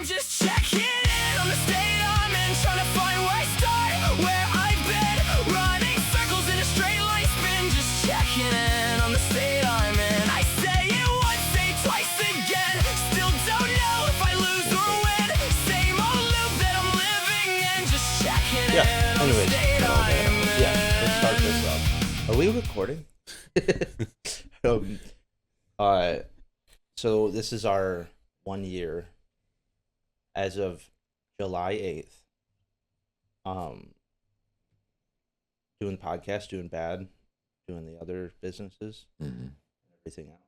I'm just checking in on the state I'm in, trying to find where I start, where I've been, running circles in a straight line spin, just checking in on the state I'm in. I say it once, say twice again, still don't know if I lose or win, same old loop that I'm living in, just checking in on the state I'm in. Yeah, let's start this up. Are we recording? So this is our 1 year as of July 8th. Doing the podcast, doing B.A.D, doing the other businesses, everything else.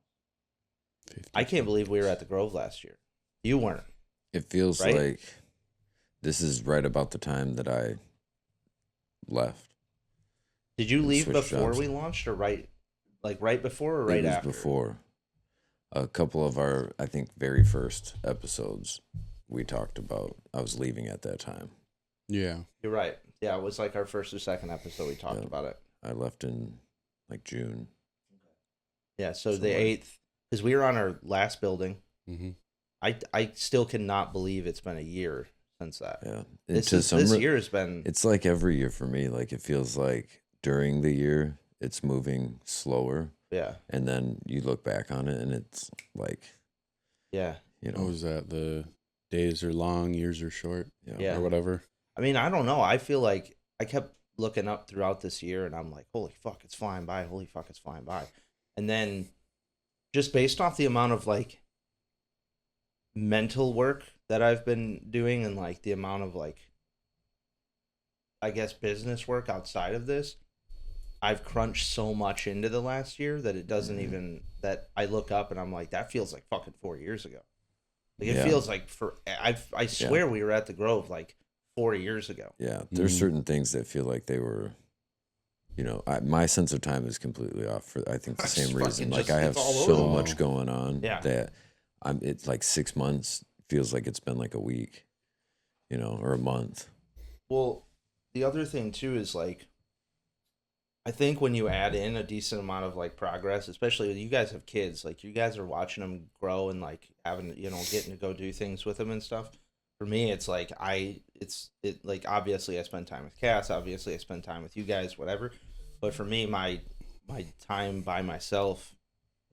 50. I can't believe we were at the Grove last year. You weren't. It feels Right? like this is right about the time that I left. Did you leave Switched before jobs. we launched, or right before, or right It was after? before. A couple of our, I think, very first episodes we talked about. I was leaving at that time. Yeah. You're right. Yeah, it was like our first or second episode we talked Yeah. about it. I left in like June. Yeah, so the Somewhere. 8th, because we were on our last building. Mm-hmm. I still cannot believe it's been a year since that. Yeah. This year has been. It's like every year for me. Like it feels like during the year it's moving slower, Yeah, and then you look back on it and it's like, yeah. you What know, was that? The days are long, years are short, Yeah. or whatever. I mean, I don't know. I feel like I kept looking up throughout this year, and I'm like, holy fuck, it's flying by. Holy fuck, it's flying by. And then just based off the amount of like mental work that I've been doing, and like the amount of like, I guess, business work outside of this, I've crunched so much into the last year that it doesn't even, that I look up and I'm like, that feels like fucking 4 years ago. Like it Yeah. feels like I swear we were at the Grove like 4 years ago. yeah, there's Mhm. certain things that feel like they were, you know, my sense of time is completely off for, I think, the It's same fucking reason. Like just- I have it's all over so the much going on Yeah. that it's like 6 months feels like it's been like a week, you know, or a month. Well, the other thing too is like, I think when you add in a decent amount of like progress, especially when you guys have kids, like you guys are watching them grow and like having, you know, getting to go do things with them and stuff. For me, it's like like obviously I spend time with Cass, obviously I spend time with you guys, whatever. But for me, my time by myself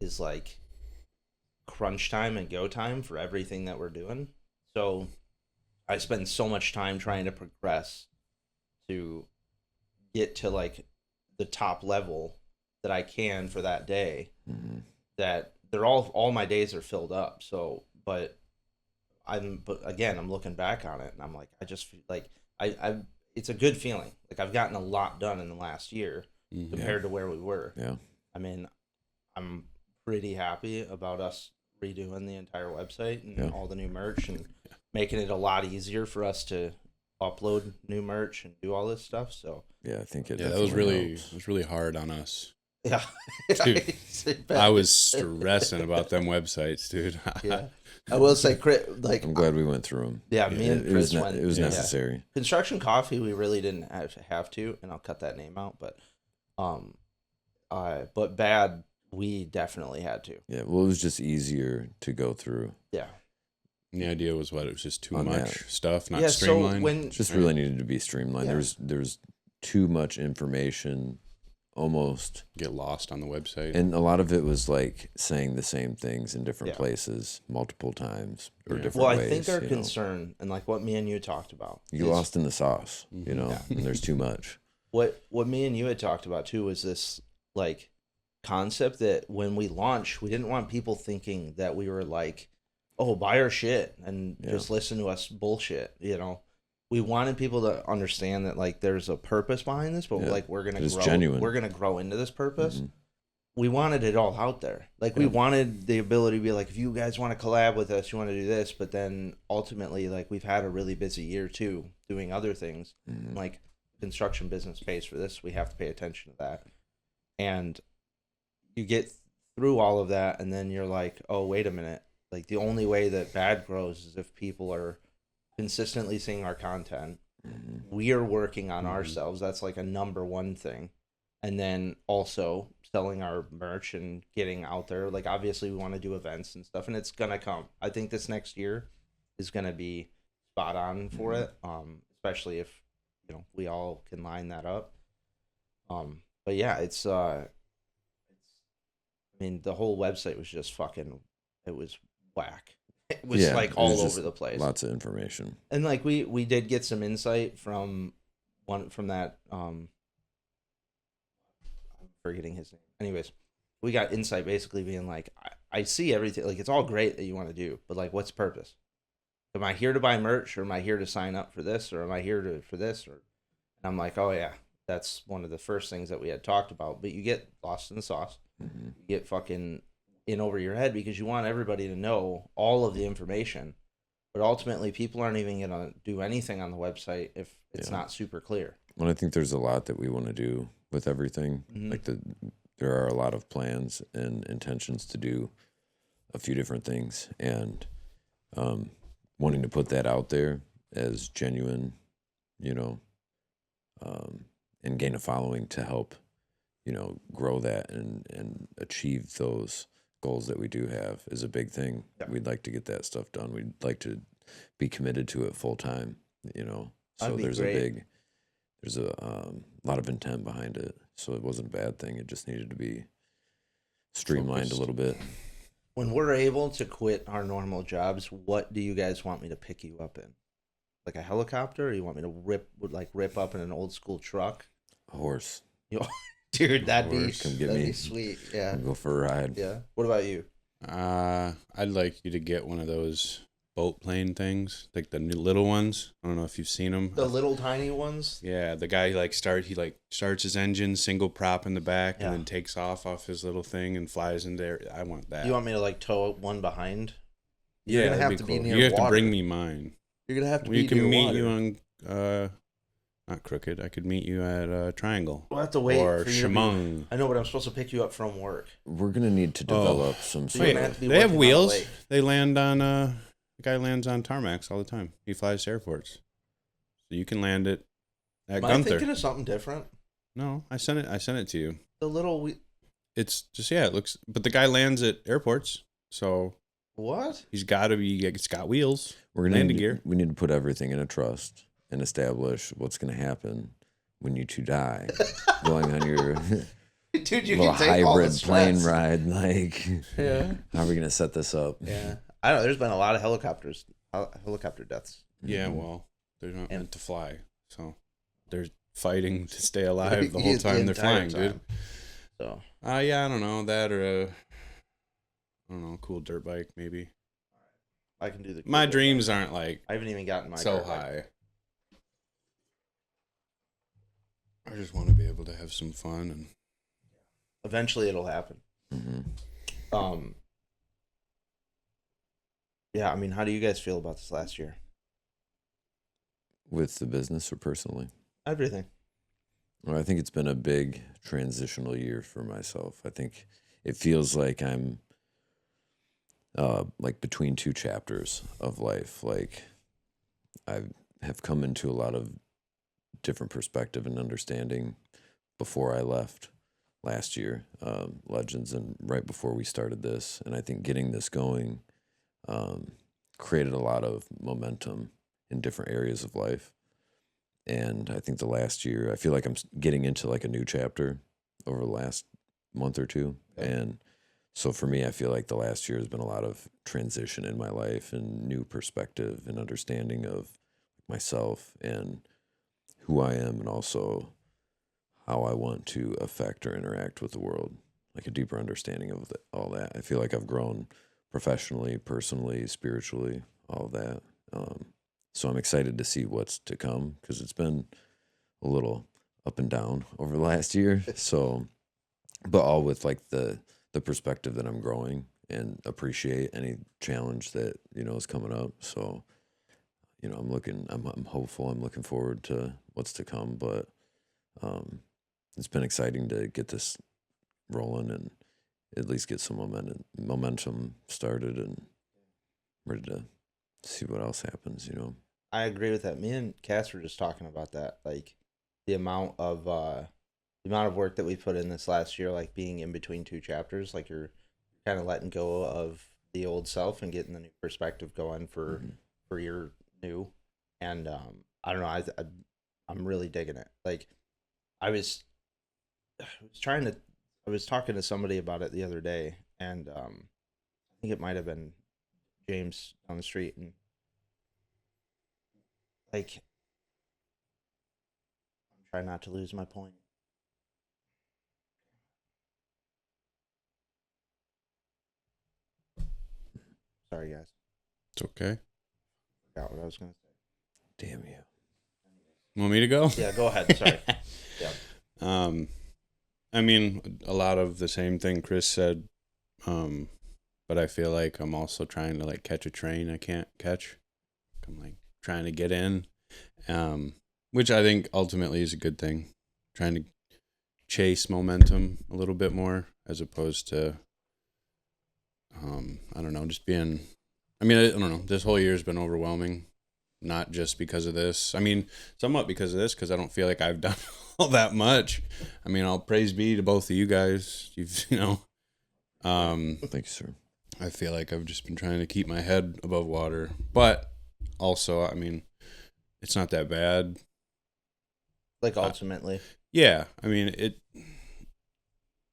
is like crunch time and go time for everything that we're doing. So I spend so much time trying to progress to get to like the top level that I can for that day, that they're all my days are filled up. So, but again, I'm looking back on it and I'm like, I just feel like it's a good feeling. Like I've gotten a lot done in the last year compared to where we were. Yeah. I mean, I'm pretty happy about us redoing the entire website and all the new merch and making it a lot easier for us to upload new merch and do all this stuff. So Yeah, I think it. Yeah, that was definitely really helps. it was really hard on us. yeah, Dude, I was stressing about them websites, dude. Yeah, I will say, like, I'm glad we went through them. yeah, me and It was Chris went. it was yeah. necessary. Construction Coffee, we really didn't have to, and I'll cut that name out. But B.A.D, we definitely had to. Yeah, well, it was just easier to go through. Yeah, And the idea was what? It was just too On much that. stuff, not yeah. streamlined. So when It just really needed to be streamlined. Yeah. There's too much information, almost, Get lost on the website. and a lot of it was like saying the same things in different Yeah. places multiple times or Yeah. different well, I ways. think our you know. concern and like what me and you talked about, You is- lost in the sauce, you know, Yeah. and there's too much. what me and you had talked about too was this like concept that when we launched, we didn't want people thinking that we were like, oh, buy our shit and Yeah. just listen to us bullshit, you know. We wanted people to understand that like there's a purpose behind this, but Yeah. like we're gonna It's grow. genuine. We're gonna grow into this purpose. Mhm. We wanted it all out there. Like we Yeah. wanted the ability to be like, if you guys want to collab with us, you want to do this, but then ultimately, like we've had a really busy year too, doing other things. Mhm. Like construction business pays for this. We have to pay attention to that. And you get through all of that, and then you're like, oh, wait a minute. Like the only way that B.A.D grows is if people are consistently seeing our content. Mhm. We are working on ourselves. That's like a number one thing. And then also selling our merch and getting out there. Like obviously we want to do events and stuff, and it's gonna come. I think this next year is going to be spot on for it. Especially if, we all can line that up. But yeah, I mean, the whole website was just it was whack. It was like all over the place. Lots of information. And like we did get some insight from that I'm forgetting his name. Anyways, we got insight basically being like, I see everything, like it's all great that you want to do, but like what's the purpose? Am I here to buy merch, or am I here to sign up for this, or am I here for this? And I'm like, oh yeah, that's one of the first things that we had talked about. But you get lost in the sauce. Mm-hmm. You get fucking in over your head because you want everybody to know all of the information. But ultimately, people aren't even going to do anything on the website if it's not super clear. Well, I think there's a lot that we want to do with everything. Mm-hmm. Like there are a lot of plans and intentions to do a few different things, and wanting to put that out there as genuine, and gain a following to help, grow that and achieve those goals that we do have is a big thing. Yeah. We'd like to get that stuff done. We'd like to be committed to it full time, So there's a lot of intent behind it. So it wasn't a bad thing. It just needed to be streamlined a little bit. When we're able to quit our normal jobs, what do you guys want me to pick you up in? Like a helicopter, or you want me to rip up in an old school truck? A horse. Dude, that'd be sweet. Yeah. We'll go for a ride. Yeah. What about you? I'd like you to get one of those boat plane things, like the new little ones. I don't know if you've seen them. The little tiny ones? Yeah, the guy starts his engine, single prop in the back, and then takes off his little thing and flies in there. I want that. You want me to tow one behind? You're gonna have to be near You have water. to bring me mine. You're gonna have to We be can near meet water. you on not Crooked. I could meet you at Triangle. We'll have to wait or for you to be- Chemung. I know, but I'm supposed to pick you up from work. We're going to need to develop some So sort you're gonna have of... to be They have working on the wheels. lake. They land on the guy lands on tarmacs all the time. He flies to airports, so you can land it at Am I Gunther. thinking of something different? No, I sent it to you. The little It's just it looks. But the guy lands at airports, so what? he's got to be. It's got wheels. We're gonna landing need, gear. We need to put everything in a trust and establish what's going to happen when you two die, going on your Dude, you little can take all the hybrid plane stress. ride. Like, Yeah. how are we going to set this up? Yeah. I don't know. There's been a lot of helicopter deaths. Yeah, Mhm. well, they're not And- meant to fly, so they're fighting to stay alive the whole The time they're entire flying, time. dude. So Yeah, I don't know that or a cool dirt bike maybe. I can do the. My dreams aren't like I haven't even gotten my so dirt bike. high. I just want to be able to have some fun and Eventually, it'll happen. Mm-hmm. Yeah. I mean, how do you guys feel about this last year? With the business or personally? Everything. Well, I think it's been a big transitional year for myself. I think it feels like I'm like between two chapters of life. Like I have come into a lot of different perspective and understanding before I left last year, Legends, and right before we started this. And I think getting this going created a lot of momentum in different areas of life. And I think the last year, I feel like I'm getting into like a new chapter over the last month or two. Yeah. And so for me, I feel like the last year has been a lot of transition in my life and new perspective and understanding of myself and who I am, and also how I want to affect or interact with the world, like a deeper understanding of all that. I feel like I've grown professionally, personally, spiritually, all of that. So I'm excited to see what's to come, because it's been a little up and down over the last year. So, but all with like the perspective that I'm growing and appreciate any challenge that, is coming up. So, I'm hopeful. I'm looking forward to what's to come, but it's been exciting to get this rolling and at least get some momentum started and ready to see what else happens, I agree with that. Me and Cass were just talking about that, like the amount of work that we put in this last year, like being in between two chapters, like you're kind of letting go of the old self and getting the new perspective going for career new, and I don't know. I'm really digging it. Like I was I was talking to somebody about it the other day, and I think it might have been James down the street, and like I'm trying not to lose my point. Sorry, guys. It's okay. Forgot what I was gonna say. Damn you. Want me to go? Yeah, go ahead. Sorry. Yeah. I mean, a lot of the same thing Chris said, but I feel like I'm also trying to like catch a train I can't catch. I'm like trying to get in, which I think ultimately is a good thing. Trying to chase momentum a little bit more as opposed to, I don't know, just being. I mean, I don't know. This whole year has been overwhelming, not just because of this. I mean, somewhat because of this, because I don't feel like I've done all that much. I mean, all praise be to both of you guys. Thank you, sir. I feel like I've just been trying to keep my head above water, but also, I mean, it's not that bad. Like ultimately. Yeah, I mean,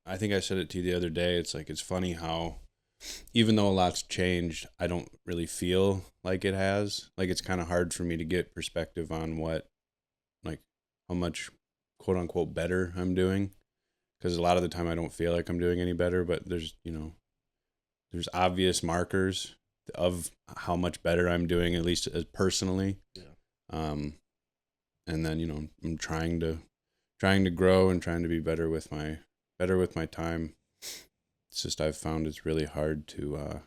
I think I said it to you the other day. It's like, it's funny how, even though a lot's changed, I don't really feel like it has. Like, it's kind of hard for me to get perspective on how much quote unquote better I'm doing. Because a lot of the time I don't feel like I'm doing any better, but there's obvious markers of how much better I'm doing, at least as personally. Yeah. And then, I'm trying to grow and trying to be better with my time. It's just I've found it's really hard to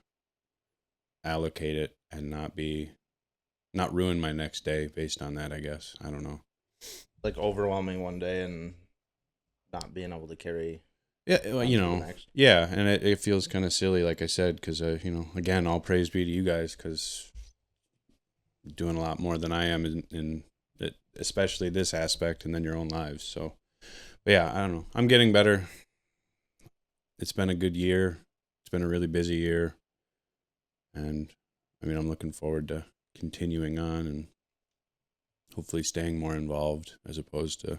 allocate it and not ruin my next day based on that, I guess. I don't know. Like overwhelming one day and not being able to carry. Yeah, on to the next. yeah, and it feels kind of silly, like I said, because again, all praise be to you guys, because doing a lot more than I am in it, especially this aspect, and then your own lives. So, but yeah, I don't know. I'm getting better. It's been a good year. It's been a really busy year, and I mean, I'm looking forward to continuing on and hopefully staying more involved as opposed to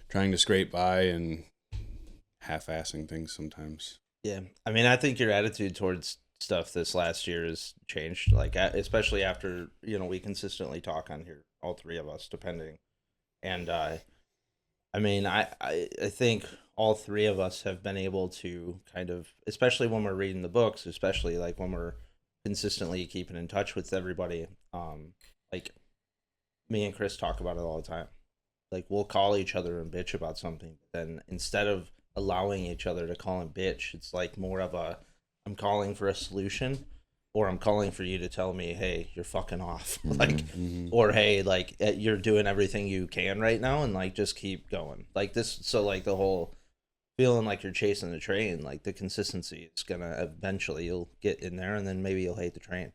trying to scrape by and half-assing things sometimes. Yeah. I mean, I think your attitude towards stuff this last year has changed, like especially after, we consistently talk on here, all three of us, depending. And I mean, I think all three of us have been able to kind of, especially when we're reading the books, especially like when we're consistently keeping in touch with everybody. Like me and Chris talk about it all the time. Like we'll call each other and bitch about something, but then instead of allowing each other to call and bitch, it's like more of a, I'm calling for a solution, or I'm calling for you to tell me, hey, you're fucking off. Like, or hey, like you're doing everything you can right now, and like just keep going. Like this, so like the whole feeling like you're chasing the train, like the consistency is gonna eventually, you'll get in there, and then maybe you'll hate the train.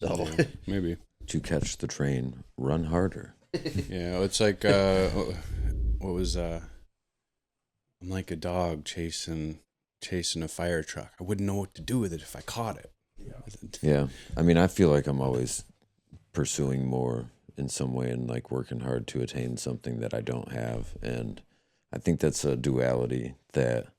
So Yeah, maybe. To catch the train, run harder. Yeah, it's like what was I'm like a dog chasing a fire truck. I wouldn't know what to do with it if I caught it. Yeah. I mean, I feel like I'm always pursuing more in some way and like working hard to attain something that I don't have. And I think that's a duality that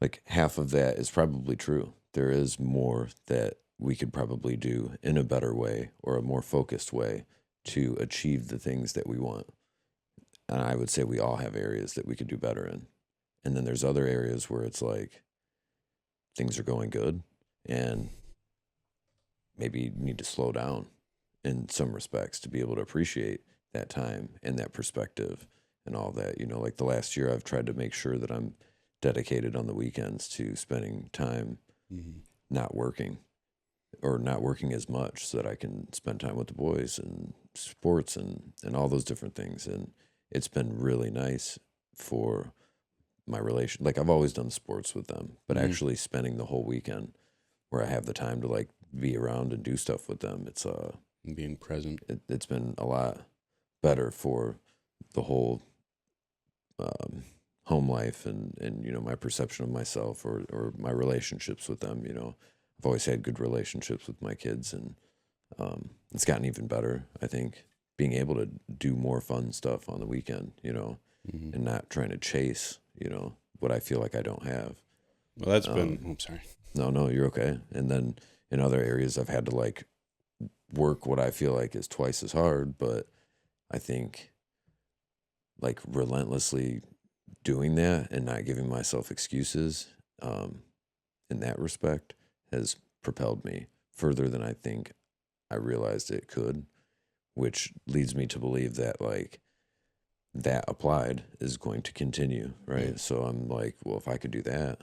like half of that is probably true. There is more that we could probably do in a better way or a more focused way to achieve the things that we want. And I would say we all have areas that we could do better in. And then there's other areas where it's like things are going good and maybe you need to slow down in some respects to be able to appreciate that time and that perspective and all that. Like the last year I've tried to make sure that I'm dedicated on the weekends to spending time not working or not working as much so that I can spend time with the boys and sports and all those different things. And it's been really nice for my relation. Like I've always done sports with them, but actually spending the whole weekend where I have the time to like be around and do stuff with them. It's being present. It's been a lot better for the whole home life and my perception of myself or my relationships with them. I've always had good relationships with my kids and it's gotten even better, I think, being able to do more fun stuff on the weekend, you know, and not trying to chase, you know, what I feel like I don't have. Well, that's been. I'm sorry. No, you're okay. And then in other areas, I've had to like work what I feel like is twice as hard, but I think like relentlessly doing that and not giving myself excuses in that respect has propelled me further than I think I realized it could, which leads me to believe that like that applied is going to continue, right? So I'm like, well, if I could do that,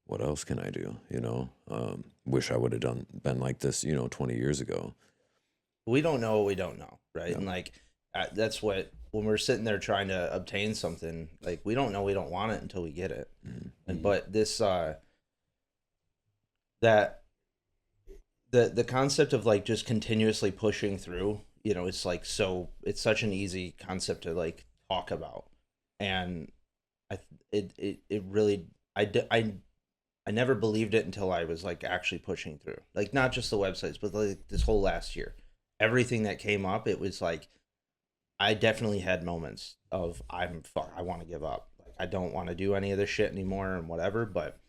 what else can I do? You know, wish I would have been like this, you know, 20 years ago. We don't know what we don't know, right? Yeah. And like that's what when we're sitting there trying to obtain something, like we don't know we don't want it until we get it. And but this that the concept of like just continuously pushing through, you know, it's like it's such an easy concept to like talk about, and it really I never believed it until I was like actually pushing through, like not just the websites, but like this whole last year, everything that came up, it was like I definitely had moments of I want to give up, like I don't want to do any of this shit anymore and whatever, but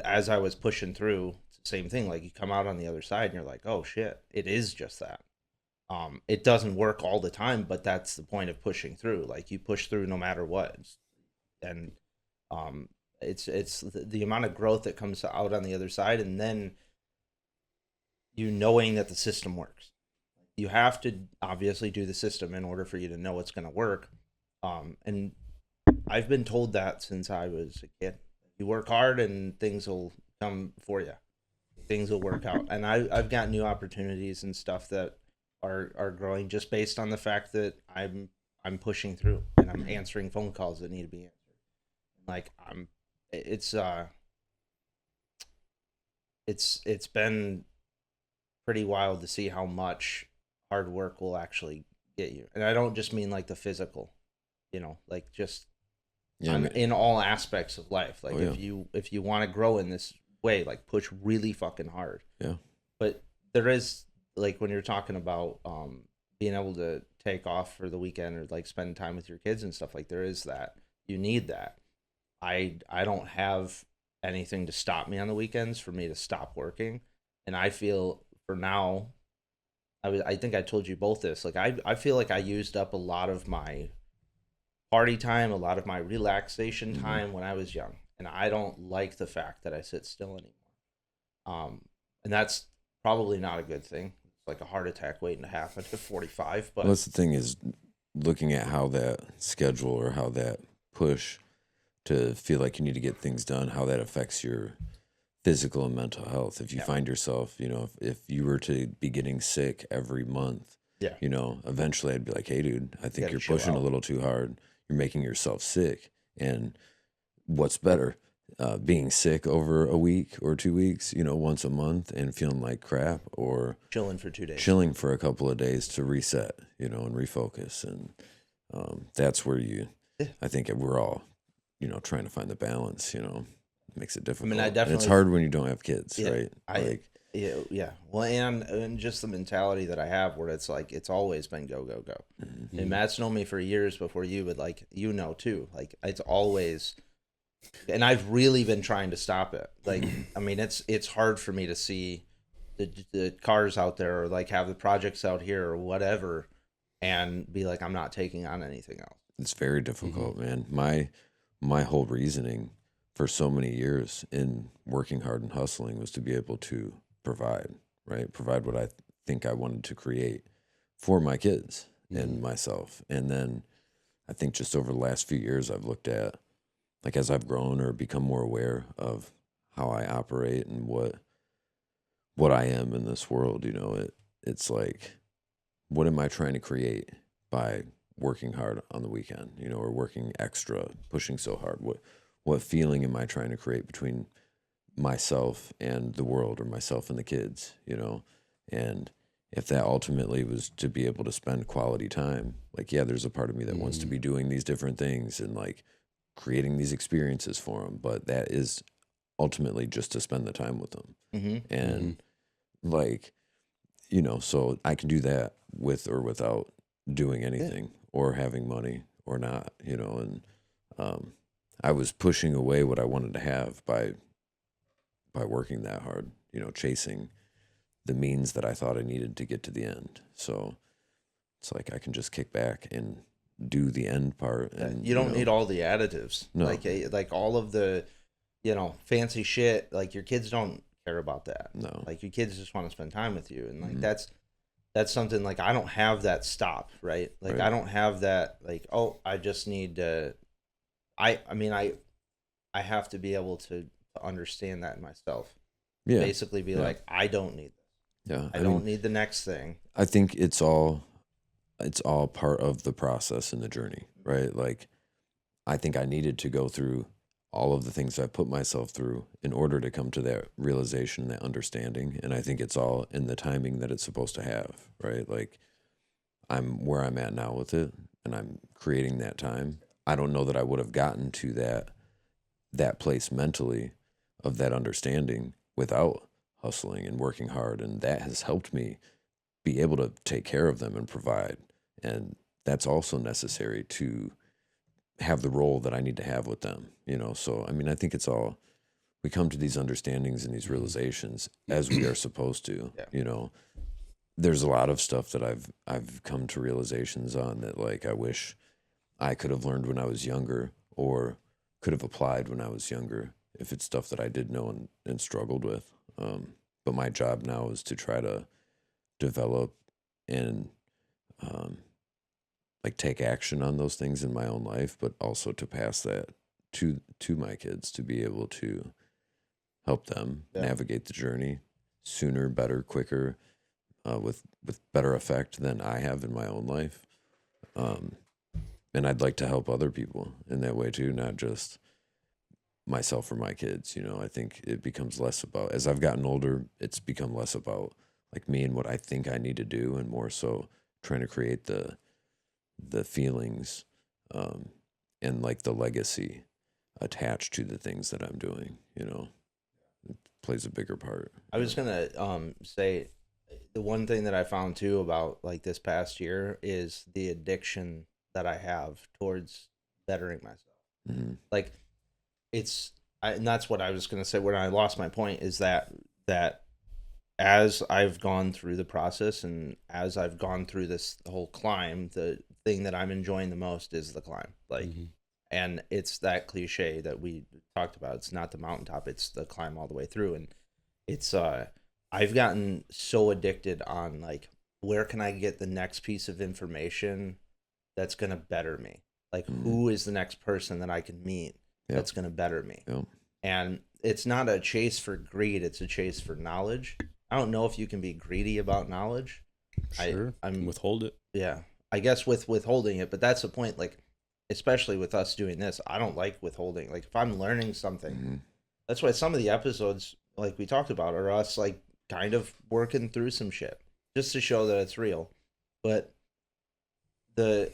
as I was pushing through, it's the same thing, like you come out on the other side and you're like, oh shit, it is just that. It doesn't work all the time, but that's the point of pushing through. Like you push through no matter what, and it's the amount of growth that comes out on the other side, and then you knowing that the system works. You have to obviously do the system in order for you to know it's going to work. And I've been told that since I was a kid. You work hard and things will come for you. Things will work out. And I've got new opportunities and stuff that are growing just based on the fact that I'm pushing through and I'm answering phone calls that need to be answered. Like it's been pretty wild to see how much hard work will actually get you. And I don't just mean like the physical, you know, like just in all aspects of life. Like if you want to grow in this way, like push really fucking hard. Yeah. But there is like when you're talking about being able to take off for the weekend or like spend time with your kids and stuff, like there is that. You need that. I don't have anything to stop me on the weekends for me to stop working. And I feel for now, I think I told you both this. Like I feel like I used up a lot of my party time, a lot of my relaxation time when I was young, and I don't like the fact that I sit still anymore. And that's probably not a good thing. It's like a heart attack waiting to happen at 45. But well, that's the thing is looking at how that schedule or how that push to feel like you need to get things done, how that affects your physical and mental health. If you find yourself, you know, if you were to be getting sick every month, you know, eventually I'd be like, hey, dude, I think you're pushing a little too hard. You're making yourself sick. And what's better, being sick over a week or 2 weeks, you know, once a month and feeling like crap, or chilling for 2 days, chilling for a couple of days to reset, you know, and refocus. And that's where I think we're all, you know, trying to find the balance, you know. Makes it difficult. I definitely, and it's hard when you don't have kids, right? Well, and just the mentality that I have where it's like it's always been go go go. And Matt's known me for years before you, but like you know too, like it's always, and I've really been trying to stop it. Like I mean, it's hard for me to see the cars out there or like have the projects out here or whatever, and be like I'm not taking on anything else. It's very difficult, man. My whole reasoning for so many years in working hard and hustling was to be able to provide what I think I wanted to create for my kids and myself. And then I think just over the last few years, I've looked at, like, as I've grown or become more aware of how I operate and what I am in this world, you know, it's like, what am I trying to create by working hard on the weekend, you know, or working extra, pushing so hard? What feeling am I trying to create between myself and the world, or myself and the kids, you know? And if that ultimately was to be able to spend quality time, like, yeah, there's a part of me that wants to be doing these different things and like creating these experiences for them, but that is ultimately just to spend the time with them. And like, you know, so I can do that with or without doing anything or having money or not, you know, and I was pushing away what I wanted to have by working that hard, you know, chasing the means that I thought I needed to get to the end. So it's like I can just kick back and do the end part, and You don't know, need all the additives. No. Like all of the, fancy shit. Like your kids don't care about that. No. Like your kids just want to spend time with you, and like Mhm. that's something like I don't have that stop, right? Like Right. I don't have that like, oh, I just need to. I mean I have to be able to understand that in myself. Yeah. Basically, be Yeah. like, I don't need this. Yeah. I don't need the next thing. I think it's all part of the process and the journey, right? Like I think I needed to go through all of the things I put myself through in order to come to that realization, that understanding. And I think it's all in the timing that it's supposed to have, right? Like I'm where I'm at now with it, and I'm creating that time. I don't know that I would have gotten to that place mentally of that understanding without hustling and working hard, and that has helped me be able to take care of them and provide. And that's also necessary to have the role that I need to have with them, you know? So, I mean, I think it's all, we come to these understandings and these realizations as we are supposed to, Yeah. you know? There's a lot of stuff that I've come to realizations on that, like, I wish I could have learned when I was younger or could have applied when I was younger, if it's stuff that I did know and struggled with. But my job now is to try to develop and like take action on those things in my own life, but also to pass that to my kids, to be able to help them navigate the journey sooner, better, quicker, with better effect than I have in my own life. And I'd like to help other people in that way too, not just myself or my kids. You know, I think it becomes less about, as I've gotten older, it's become less about like me and what I think I need to do, and more so trying to create the feelings and like the legacy attached to the things that I'm doing, you know. It plays a bigger part. I was gonna say the one thing that I found too about like this past year is the addiction that I have towards bettering myself. Mm-hmm. Like and that's what I was gonna say when I lost my point, is that as I've gone through the process and as I've gone through this whole climb, the thing that I'm enjoying the most is the climb. Like, and it's that cliche that we talked about. It's not the mountaintop, it's the climb all the way through. And it's, I've gotten so addicted on like, where can I get the next piece of information that's going to better me? Like, who is the next person that I can meet that's going to better me? And it's not a chase for greed, it's a chase for knowledge. I don't know if you can be greedy about knowledge. Sure. I'm withhold it. Yeah. I guess with withholding it, but that's the point. Like, especially with us doing this, I don't like withholding. Like, if I'm learning something, that's why some of the episodes, like we talked about, are us like kind of working through some shit just to show that it's real. But I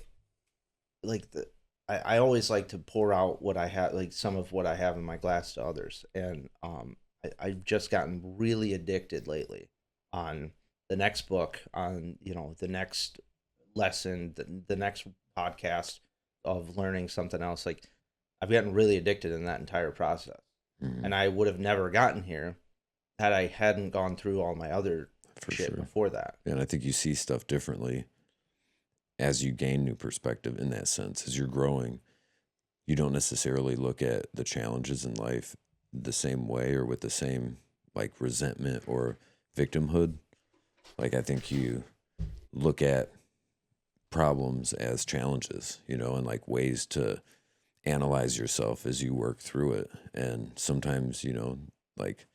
always like to pour out what I have, like some of what I have in my glass to others. And I've just gotten really addicted lately on the next book, on, the next lesson, the next podcast of learning something else. Like, I've gotten really addicted in that entire process. And I would have never gotten here had I hadn't gone through all my other shit before that. And I think you see stuff differently as you gain new perspective in that sense. As you're growing, you don't necessarily look at the challenges in life the same way or with the same like resentment or victimhood. Like, I think you look at problems as challenges, and like ways to analyze yourself as you work through it. And sometimes, like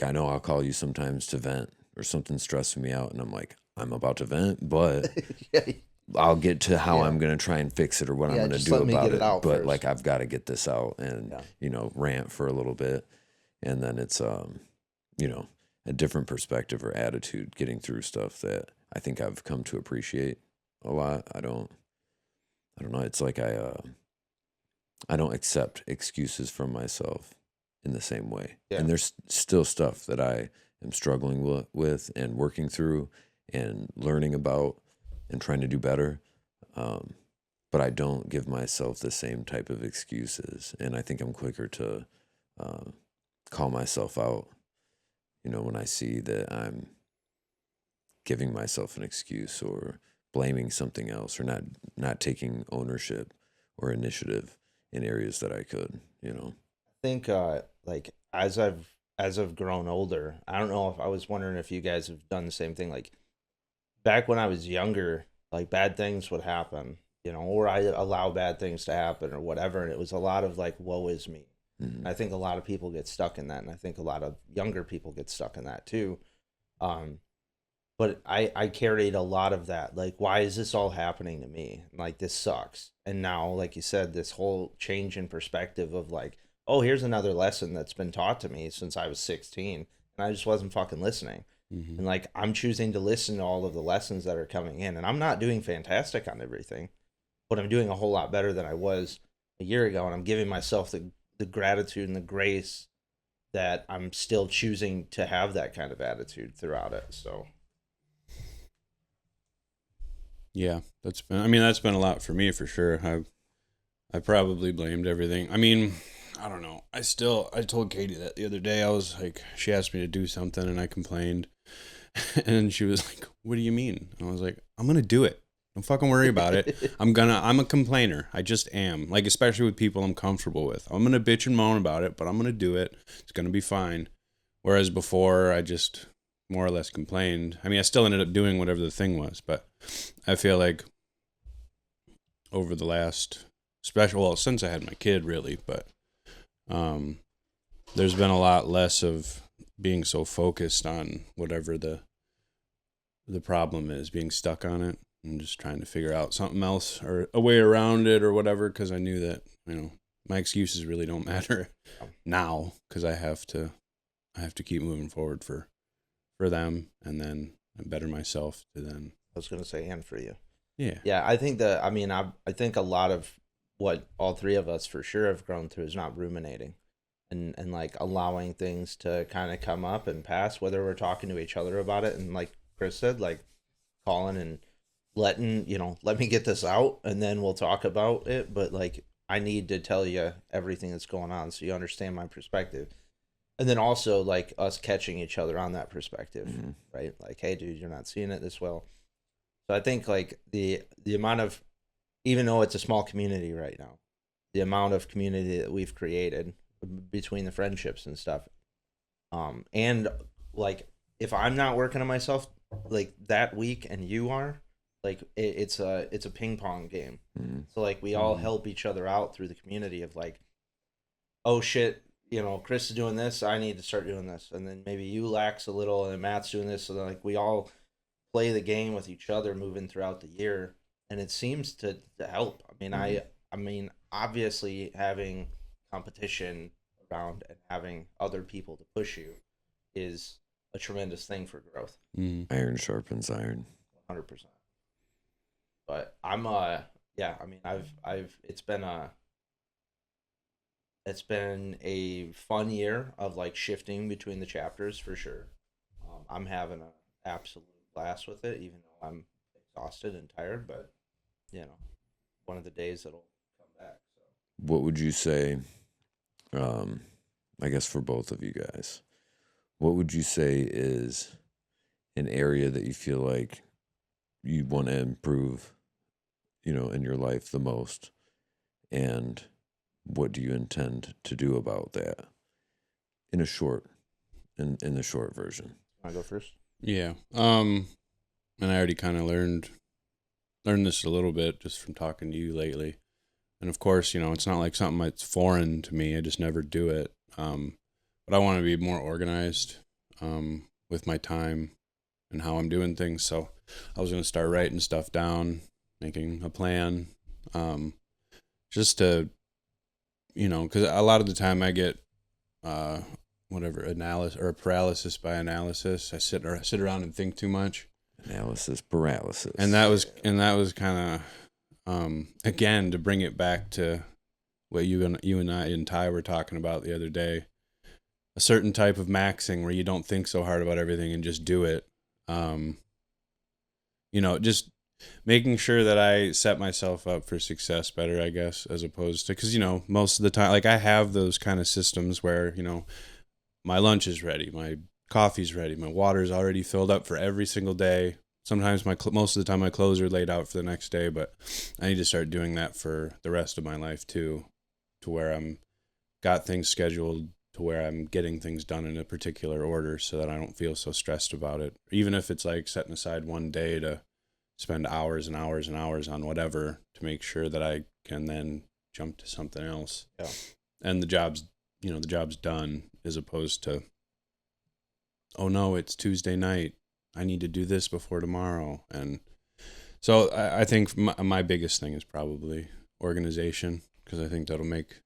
I know I'll call you sometimes to vent or something stressing me out, and I'm like, I'm about to vent, but I'll get to how I'm going to try and fix it or what I'm going to do about it. But first, like, I've got to get this out and, rant for a little bit. And then it's, a different perspective or attitude getting through stuff that I think I've come to appreciate a lot. I don't know. It's like I don't accept excuses from myself in the same way. Yeah. And there's still stuff that I am struggling with and working through and learning about and trying to do better. But I don't give myself the same type of excuses. And I think I'm quicker to call myself out, when I see that I'm giving myself an excuse or blaming something else or not taking ownership or initiative in areas that I could. I think like as I've grown older, I don't know if I was wondering if you guys have done the same thing. Like back when I was younger, like bad things would happen, or I allow bad things to happen or whatever, and it was a lot of like, woe is me. Mm-hmm. I think a lot of people get stuck in that, and I think a lot of younger people get stuck in that too. But I carried a lot of that. Like, why is this all happening to me? Like, this sucks. And now, like you said, this whole change in perspective of like, oh, here's another lesson that's been taught to me since I was 16, and I just wasn't fucking listening. Mm-hmm. And like, I'm choosing to listen to all of the lessons that are coming in, and I'm not doing fantastic on everything, but I'm doing a whole lot better than I was a year ago, and I'm giving myself the gratitude and the grace that I'm still choosing to have that kind of attitude throughout it. So. Yeah, that's been a lot for me for sure. I probably blamed everything. I mean, I don't know. I told Katie that the other day. I was like, she asked me to do something and I complained. And she was like, what do you mean? And I was like, I'm going to do it. Don't fucking worry about it. I'm a complainer. I just am. Like, especially with people I'm comfortable with. I'm going to bitch and moan about it, but I'm going to do it. It's going to be fine. Whereas before, I just more or less complained. I mean, I still ended up doing whatever the thing was, but I feel like over the last since I had my kid really, but there's been a lot less of being so focused on whatever the problem is, being stuck on it and just trying to figure out something else or a way around it or whatever, because I knew that, my excuses really don't matter now, because I have to keep moving forward for them, and then better myself to then. I was gonna say, and for you. Yeah. I think that, I think a lot of what all three of us for sure have grown through is not ruminating, and like allowing things to kind of come up and pass, whether we're talking to each other about it, and like Chris said, like calling and letting, let me get this out and then we'll talk about it. But like, I need to tell you everything that's going on so you understand my perspective. And then also like us catching each other on that perspective, Mm-hmm. right? Like, hey, dude, you're not seeing it this well. So I think like the amount of, even though it's a small community right now, the amount of community that we've created between the friendships and stuff, and like if I'm not working on myself like that week and you are, like it's a ping pong game. Mm-hmm. So like we all help each other out through the community of like, oh shit, Chris is doing this, I need to start doing this. And then maybe you lax a little and Matt's doing this. So then like we all play the game with each other moving throughout the year. And it seems to help. I mean, obviously having competition around and having other people to push you is a tremendous thing for growth. Iron sharpens iron. 100%. But I'm it's been a fun year of like shifting between the chapters for sure. I'm having an absolute blast with it, even though I'm exhausted and tired, but one of the days that'll come back. So. What would you say, I guess for both of you guys, what would you say is an area that you feel like you want to improve, in your life the most? And what do you intend to do about that in the short version? Want to go first? Yeah. And I already kind of learned this a little bit just from talking to you lately. And of course, it's not like something that's foreign to me. I just never do it. But I want to be more organized with my time and how I'm doing things. So I was going to start writing stuff down, making a plan, just to, because a lot of the time I get analysis or paralysis by analysis. I sit around and think too much. Analysis paralysis. And that was kind of again, to bring it back to what you and I and Ty were talking about the other day. a certain type of maxing where you don't think so hard about everything and just do it. Just making sure that I set myself up for success better, I guess, as opposed to, because, most of the time, like I have those kind of systems where, my lunch is ready, my coffee's ready, my water's already filled up for every single day. Sometimes most of the time my clothes are laid out for the next day, but I need to start doing that for the rest of my life too, to where I'm got things scheduled to where I'm getting things done in a particular order so that I don't feel so stressed about it. Even if it's like setting aside one day to spend hours and hours and hours on whatever to make sure that I can then jump to something else. Yeah. And the job's done, as opposed to, oh no, it's Tuesday night, I need to do this before tomorrow. And so I think my biggest thing is probably organization, because I think that'll make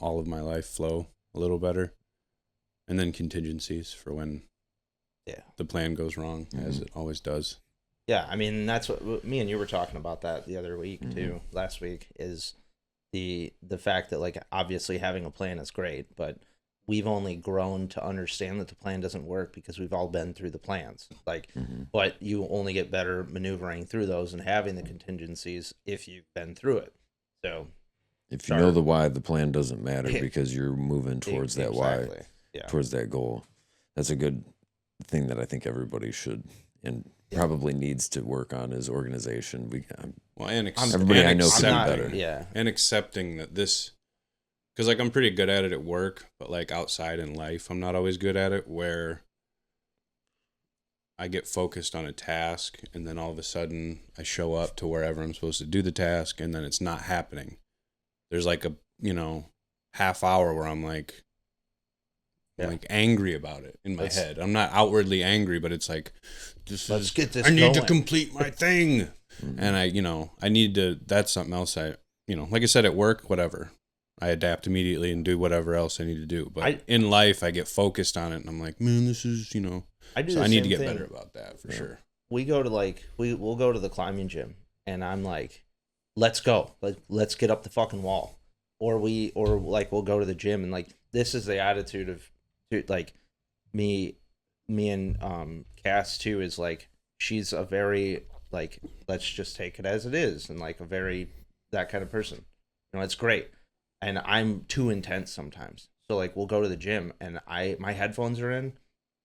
all of my life flow a little better. And then contingencies for when the plan goes wrong, as it always does. Yeah, I mean, that's what me and you were talking about that the other week too, last week, is the fact that, like, obviously having a plan is great, but we've only grown to understand that the plan doesn't work because we've all been through the plans. Like, but you only get better maneuvering through those and having the contingencies if you've been through it. So if you know the why, the plan doesn't matter because you're moving towards that why, towards that goal. That's a good thing that I think everybody should and probably needs to work on is organization. Everybody I know can be better. Yeah. And accepting that this, because like I'm pretty good at it at work, but like outside in life, I'm not always good at it, where I get focused on a task and then all of a sudden I show up to wherever I'm supposed to do the task and then it's not happening. There's like a, half hour where I'm like, like angry about it in my head. I'm not outwardly angry, but it's like, let's get this I need going. to complete my thing. And I need to, that's something else like I said, at work, whatever. I adapt immediately and do whatever else I need to do. But in life, I get focused on it and I'm like, man, this is, I do. So the I need same to get thing. better about that for sure. We go to we'll go to the climbing gym and I'm like, let's go. Let's get up the fucking wall. Or we'll go to the gym and like, this is the attitude of, like, me and Cass too, is like, she's a very like, let's just take it as it is, and like a very that kind of person. It's great. And I'm too intense sometimes. So like we'll go to the gym and my headphones are in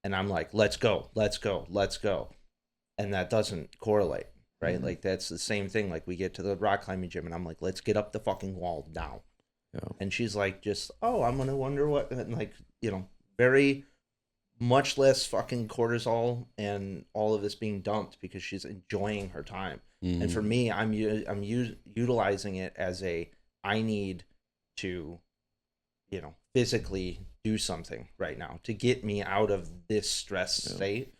and I'm like, let's go. And that doesn't correlate, right? Like that's the same thing. Like we get to the rock climbing gym and I'm like, let's get up the fucking wall now. Yeah. And she's like, just, I'm going to wonder what, and like, very much less fucking cortisol and all of this being dumped because she's enjoying her time. And for me, I'm utilizing it as I need to, physically do something right now to get me out of this stress state.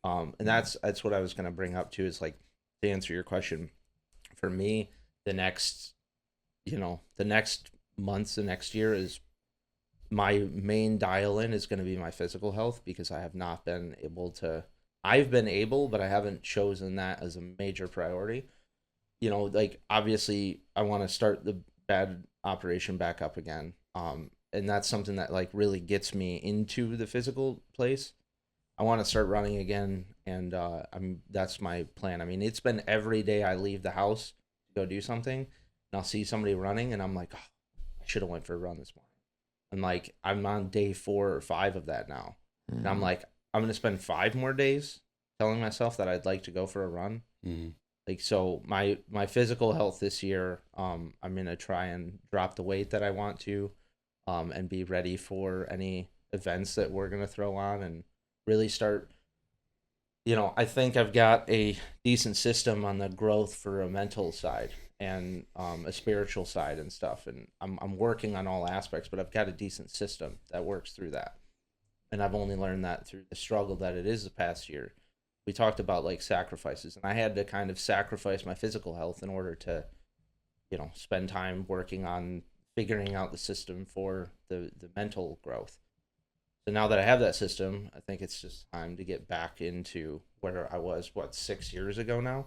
And that's what I was going to bring up too, is like, to answer your question, for me, the next months, the next year is my main dial in is going to be my physical health, because I have not been able to, I've been able, but I haven't chosen that as a major priority. Like obviously I want to start the B.A.D operation back up again. And that's something that like really gets me into the physical place. I want to start running again. And that's my plan. I mean, it's been every day I leave the house to go do something and I'll see somebody running and I'm like, I should have went for a run this morning. And like, I'm on day 4 or 5 of that now. And I'm like, I'm going to spend 5 more days telling myself that I'd like to go for a run. Like, so my physical health this year, I'm going to try and drop the weight that I want to, and be ready for any events that we're going to throw on and really start, I think I've got a decent system on the growth for a mental side and a spiritual side and stuff. And I'm working on all aspects, but I've got a decent system that works through that. And I've only learned that through the struggle that it is the past year. We talked about like sacrifices, and I had to kind of sacrifice my physical health in order to, spend time working on figuring out the system for the mental growth. So now that I have that system, I think it's just time to get back into where I was, 6 years ago now,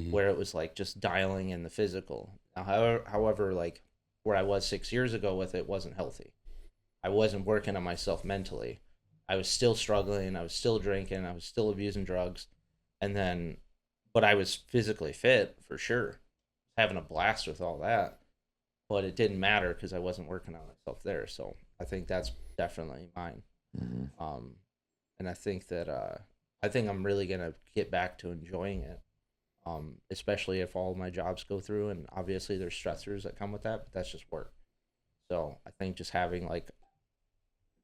where it was like just dialing in the physical. Now, however, like where I was 6 years ago with it wasn't healthy. I wasn't working on myself mentally. I was still struggling. I was still drinking. I was still abusing drugs. And then, but I was physically fit for sure, having a blast with all that. But it didn't matter because I wasn't working on myself there. So I think that's definitely mine. And I think that I think I'm really gonna get back to enjoying it, especially if all my jobs go through. And obviously, there's stressors that come with that, but that's just work. So I think just having like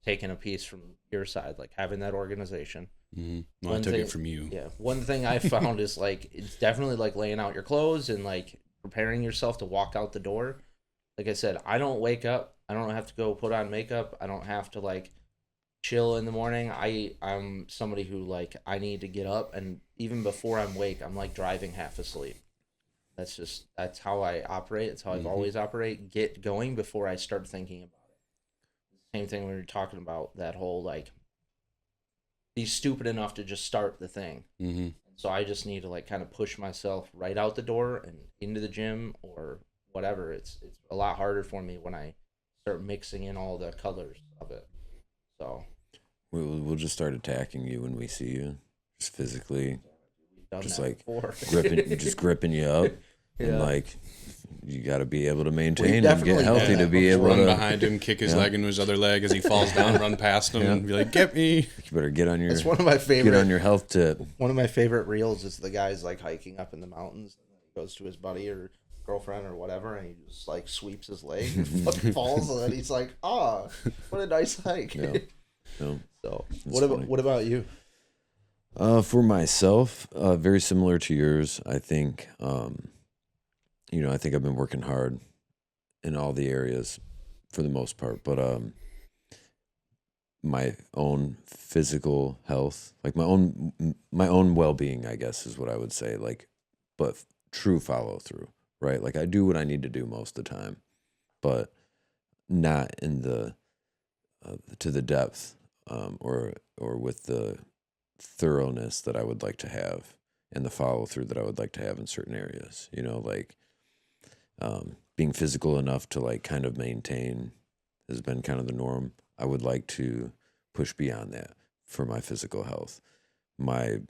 taking a piece from your side, like having that organization. Well, I took it from you. Yeah, one thing I found is like it's definitely like laying out your clothes and like preparing yourself to walk out the door. Like I said, I don't wake up. I don't have to go put on makeup. I don't have to like chill in the morning. I'm somebody who like I need to get up, and even before I'm awake, I'm like driving half asleep. That's how I operate. It's how I've always operated. Get going before I start thinking about it. Same thing when you're talking about that whole like be stupid enough to just start the thing. So I just need to like kind of push myself right out the door and into the gym or whatever. It's a lot harder for me when I start mixing in all the colors of it. So we'll just start attacking you when we see you, just physically, just like gripping you up, and like you got to be able to maintain and get healthy to be able run to behind him, kick his leg into his other leg as he falls down, run past him, and be like, "Get me!" You better get on your. That's one of my favorite. Get on your health tip. One of my favorite reels is the guy's like hiking up in the mountains, and he goes to his buddy or girlfriend or whatever, and he just like sweeps his leg and fucking falls, and then he's like, "Ah, what a nice hike." Yeah. No. So what about you? For myself, very similar to yours. I think, I think I've been working hard in all the areas for the most part, but my own physical health, like my own well-being, I guess is what I would say. Like, but true follow through, right? Like I do what I need to do most of the time, but not in the to the depth or with the thoroughness that I would like to have and the follow through that I would like to have in certain areas, like being physical enough to like kind of maintain has been kind of the norm. I would like to push beyond that for my physical health. My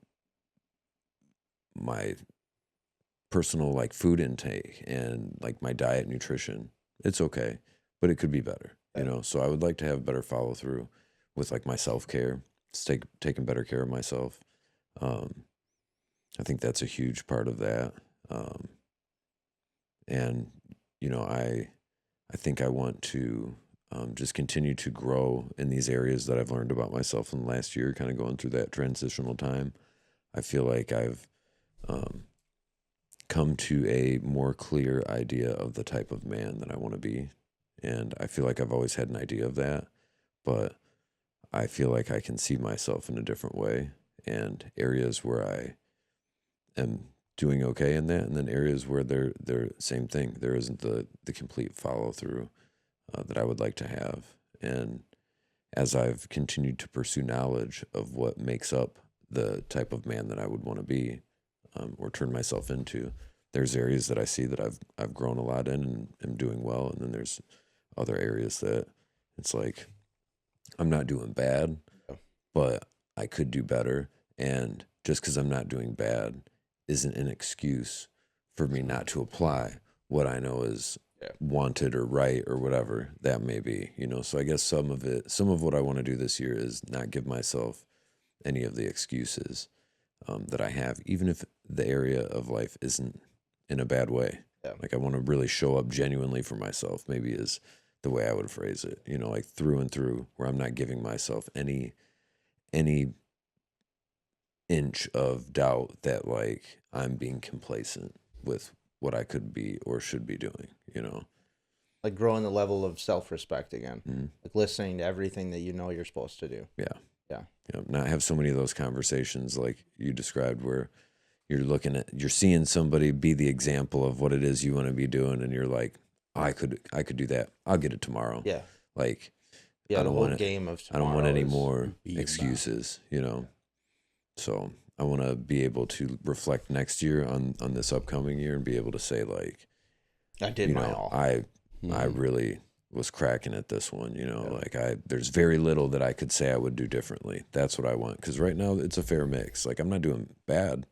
personal like food intake and like my diet, nutrition, it's okay, but it could be better, so I would like to have better follow through with like my self-care, taking better care of myself. I think that's a huge part of that. And, I think I want to just continue to grow in these areas that I've learned about myself in the last year, kind of going through that transitional time. I feel like I've come to a more clear idea of the type of man that I want to be. And I feel like I've always had an idea of that, but I feel like I can see myself in a different way, and areas where I am doing okay in that, and then areas where they're same thing. There isn't the complete follow through that I would like to have. And as I've continued to pursue knowledge of what makes up the type of man that I would want to be, or turn myself into, there's areas that I see that I've grown a lot in and am doing well, and then there's other areas that it's like I'm not doing bad, but I could do better. And just because I'm not doing bad isn't an excuse for me not to apply what I know is wanted or right or whatever that may be, So I guess some of what I want to do this year is not give myself any of the excuses that I have, even if the area of life isn't in a bad way. Yeah. Like I want to really show up genuinely for myself, maybe is the way I would phrase it, like through and through, where I'm not giving myself any inch of doubt that like I'm being complacent with what I could be or should be doing, Like growing the level of self-respect again, like listening to everything that you're supposed to do. Yeah. Not have so many of those conversations like you described where you're seeing somebody be the example of what it is you want to be doing, and you're like, I could do that. I'll get it tomorrow. Yeah. Like, I don't want game of I don't want any more excuses, So I want to be able to reflect next year on this upcoming year and be able to say like, I did my all. I really was cracking at this one, you know, Yeah. like there's very little that I could say I would do differently. That's what I want. Cause right now it's a fair mix. Like I'm not doing bad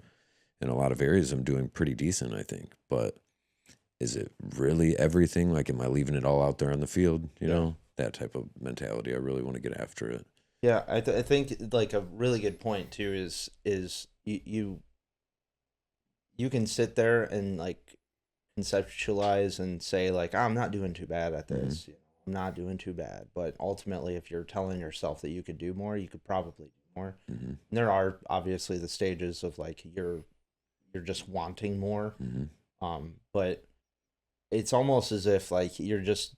in a lot of areas. I'm doing pretty decent, I think, but is it really everything? Like, am I leaving it all out there on the field? You know, that type of mentality. I really want to get after it. Yeah, I think like a really good point too is you can sit there and like conceptualize and say like I'm not doing too bad at this. You know, I'm not doing too bad, but ultimately, if you're telling yourself that you could do more, you could probably do more. And there are obviously the stages of like you're just wanting more, but it's almost as if like you're just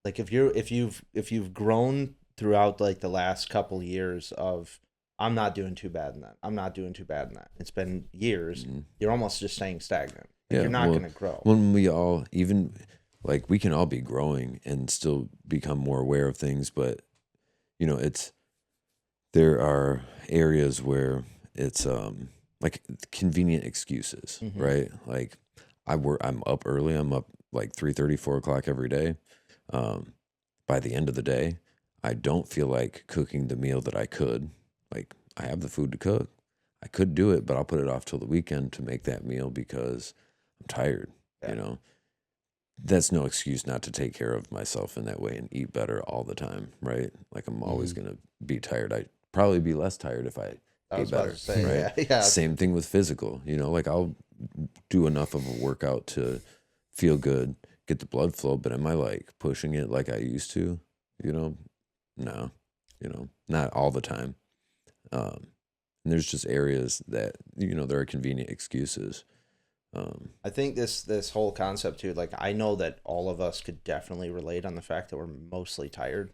like if you've grown throughout like the last couple years of I'm not doing too bad in that. I'm not doing too bad in that. It's been years. You're almost just staying stagnant. Like, you're not going to grow. When we all, even like we can all be growing and still become more aware of things, but you know, there are areas where it's like convenient excuses, right? Like I'm up early. I'm up like 3:30, 4 o'clock every day. By the end of the day, I don't feel like cooking the meal that I could. Like I have the food to cook. I could do it, but I'll put it off till the weekend to make that meal because I'm tired, you know. That's no excuse not to take care of myself in that way and eat better all the time, right? Like I'm always going to be tired. I'd probably be less tired if I ate better, right? Yeah. Same thing with physical, you know, like I'll do enough of a workout to feel good, get the blood flow, but am I like pushing it like I used to? You know, no, you know, not all the time. And there's just areas that, you know, there are convenient excuses. I think this whole concept too, like I know that all of us could definitely relate on the fact that we're mostly tired.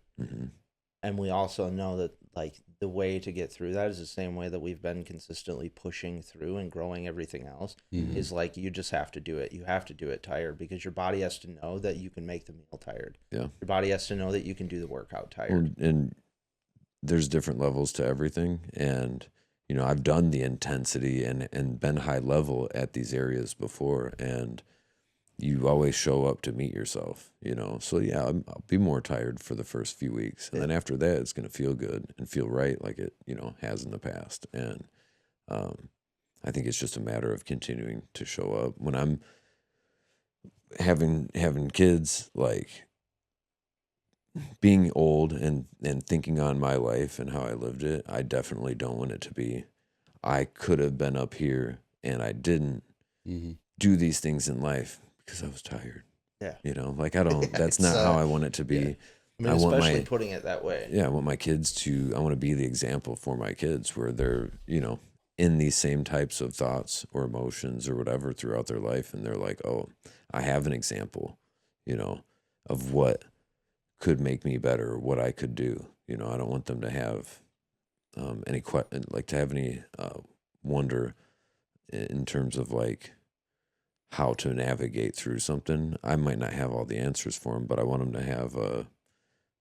And we also know that like the way to get through that is the same way that we've been consistently pushing through and growing everything else is like you just have to do it. You have to do it tired because your body has to know that you can make the meal tired. Yeah. Your body has to know that you can do the workout tired. And there's different levels to everything. And, you know, I've done the intensity and been high level at these areas before. And you always show up to meet yourself, you know? So yeah, I'll be more tired for the first few weeks. And then after that, it's going to feel good and feel right like it, you know, has in the past. And I think it's just a matter of continuing to show up. When I'm having kids, like being old and thinking on my life and how I lived it, I definitely don't want it to be, I could have been up here and I didn't do these things in life because I was tired. Yeah. You know, like I don't, that's not how I want it to be. Yeah. I mean, especially putting it that way. Yeah. I want my kids I want to be the example for my kids where they're, you know, in these same types of thoughts or emotions or whatever throughout their life. And they're like, oh, I have an example, you know, of what could make me better or what I could do. You know, I don't want them to have any wonder in terms of like how to navigate through something. I might not have all the answers for them, but I want them to have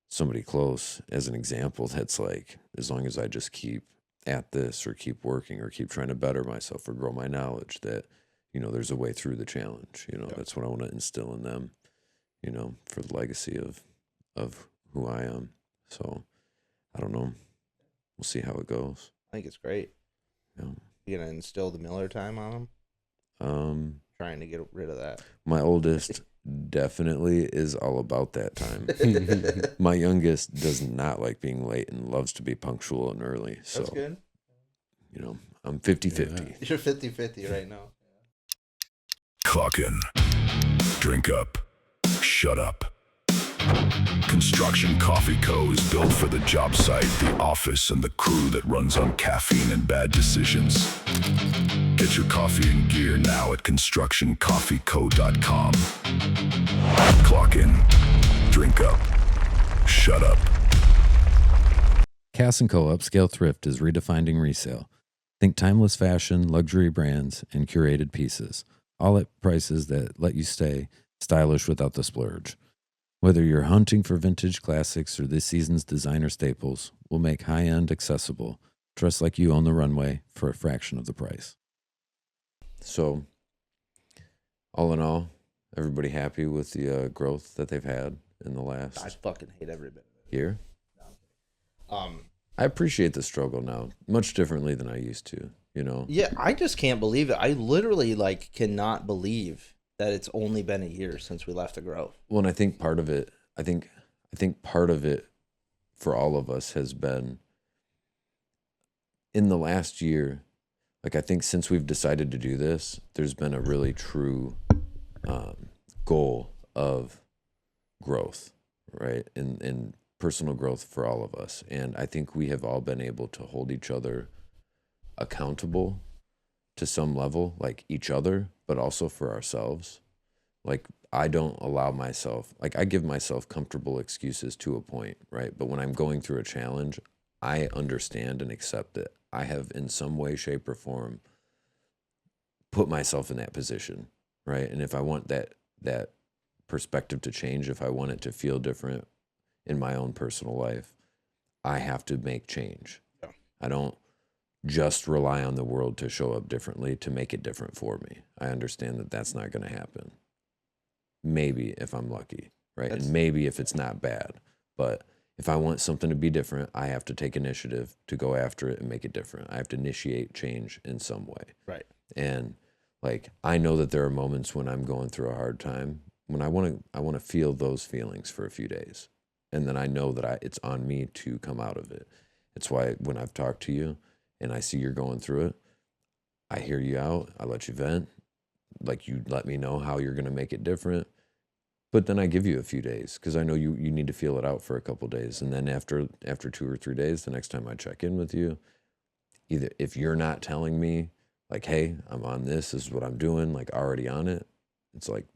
somebody close as an example that's like, as long as I just keep at this or keep working or keep trying to better myself or grow my knowledge, that, you know, there's a way through the challenge. You know, that's what I want to instill in them, you know, for the legacy of who I am. So I don't know. We'll see how it goes. I think it's great. Yeah. You gonna instill the Miller time on them? Trying to get rid of that. My oldest definitely is all about that time. My youngest does not like being late and loves to be punctual and early. So that's good. You know, I'm 50-50. You're 50-50 right now. Clock in. Drink up. Shut up. Construction Coffee Co. is built for the job site, the office, and the crew that runs on caffeine and bad decisions. Get your coffee and gear now at constructioncoffeeco.com. Clock in. Drink up. Shut up. Cass & Co. Upscale Thrift is redefining resale. Think timeless fashion, luxury brands, and curated pieces, all at prices that let you stay stylish without the splurge. Whether you're hunting for vintage classics or this season's designer staples, we'll make high-end accessible. Dress like you own the runway for a fraction of the price. So, all in all, everybody happy with the growth that they've had in the I last fucking hate every bit of it. year. I appreciate the struggle now much differently than I used to, you know? Yeah, I just can't believe it. I literally like cannot believe that it's only been a year since we left the Grove. Well, and I think part of it, I think part of it for all of us has been in the last year. Like, I think since we've decided to do this, there's been a really true goal of growth, right? And personal growth for all of us. And I think we have all been able to hold each other accountable to some level, like each other, but also for ourselves. Like, I don't allow myself, like, I give myself comfortable excuses to a point, right? But when I'm going through a challenge, I understand and accept it. I have, in some way, shape, or form, put myself in that position, right? And if I want that perspective to change, if I want it to feel different in my own personal life, I have to make change. Yeah. I don't just rely on the world to show up differently to make it different for me. I understand that that's not going to happen. Maybe if I'm lucky, right? And maybe if it's not bad. But if I want something to be different, I have to take initiative to go after it and make it different. I have to initiate change in some way. Right. And like, I know that there are moments when I'm going through a hard time when I want to feel those feelings for a few days. And then I know that it's on me to come out of it. It's why when I've talked to you and I see you're going through it, I hear you out. I let you vent. Like, you let me know how you're going to make it different. But then I give you a few days because I know you need to feel it out for a couple days. And then after 2 or 3 days, the next time I check in with you, either if you're not telling me like, hey, I'm on this is what I'm doing, like already on it, it's like,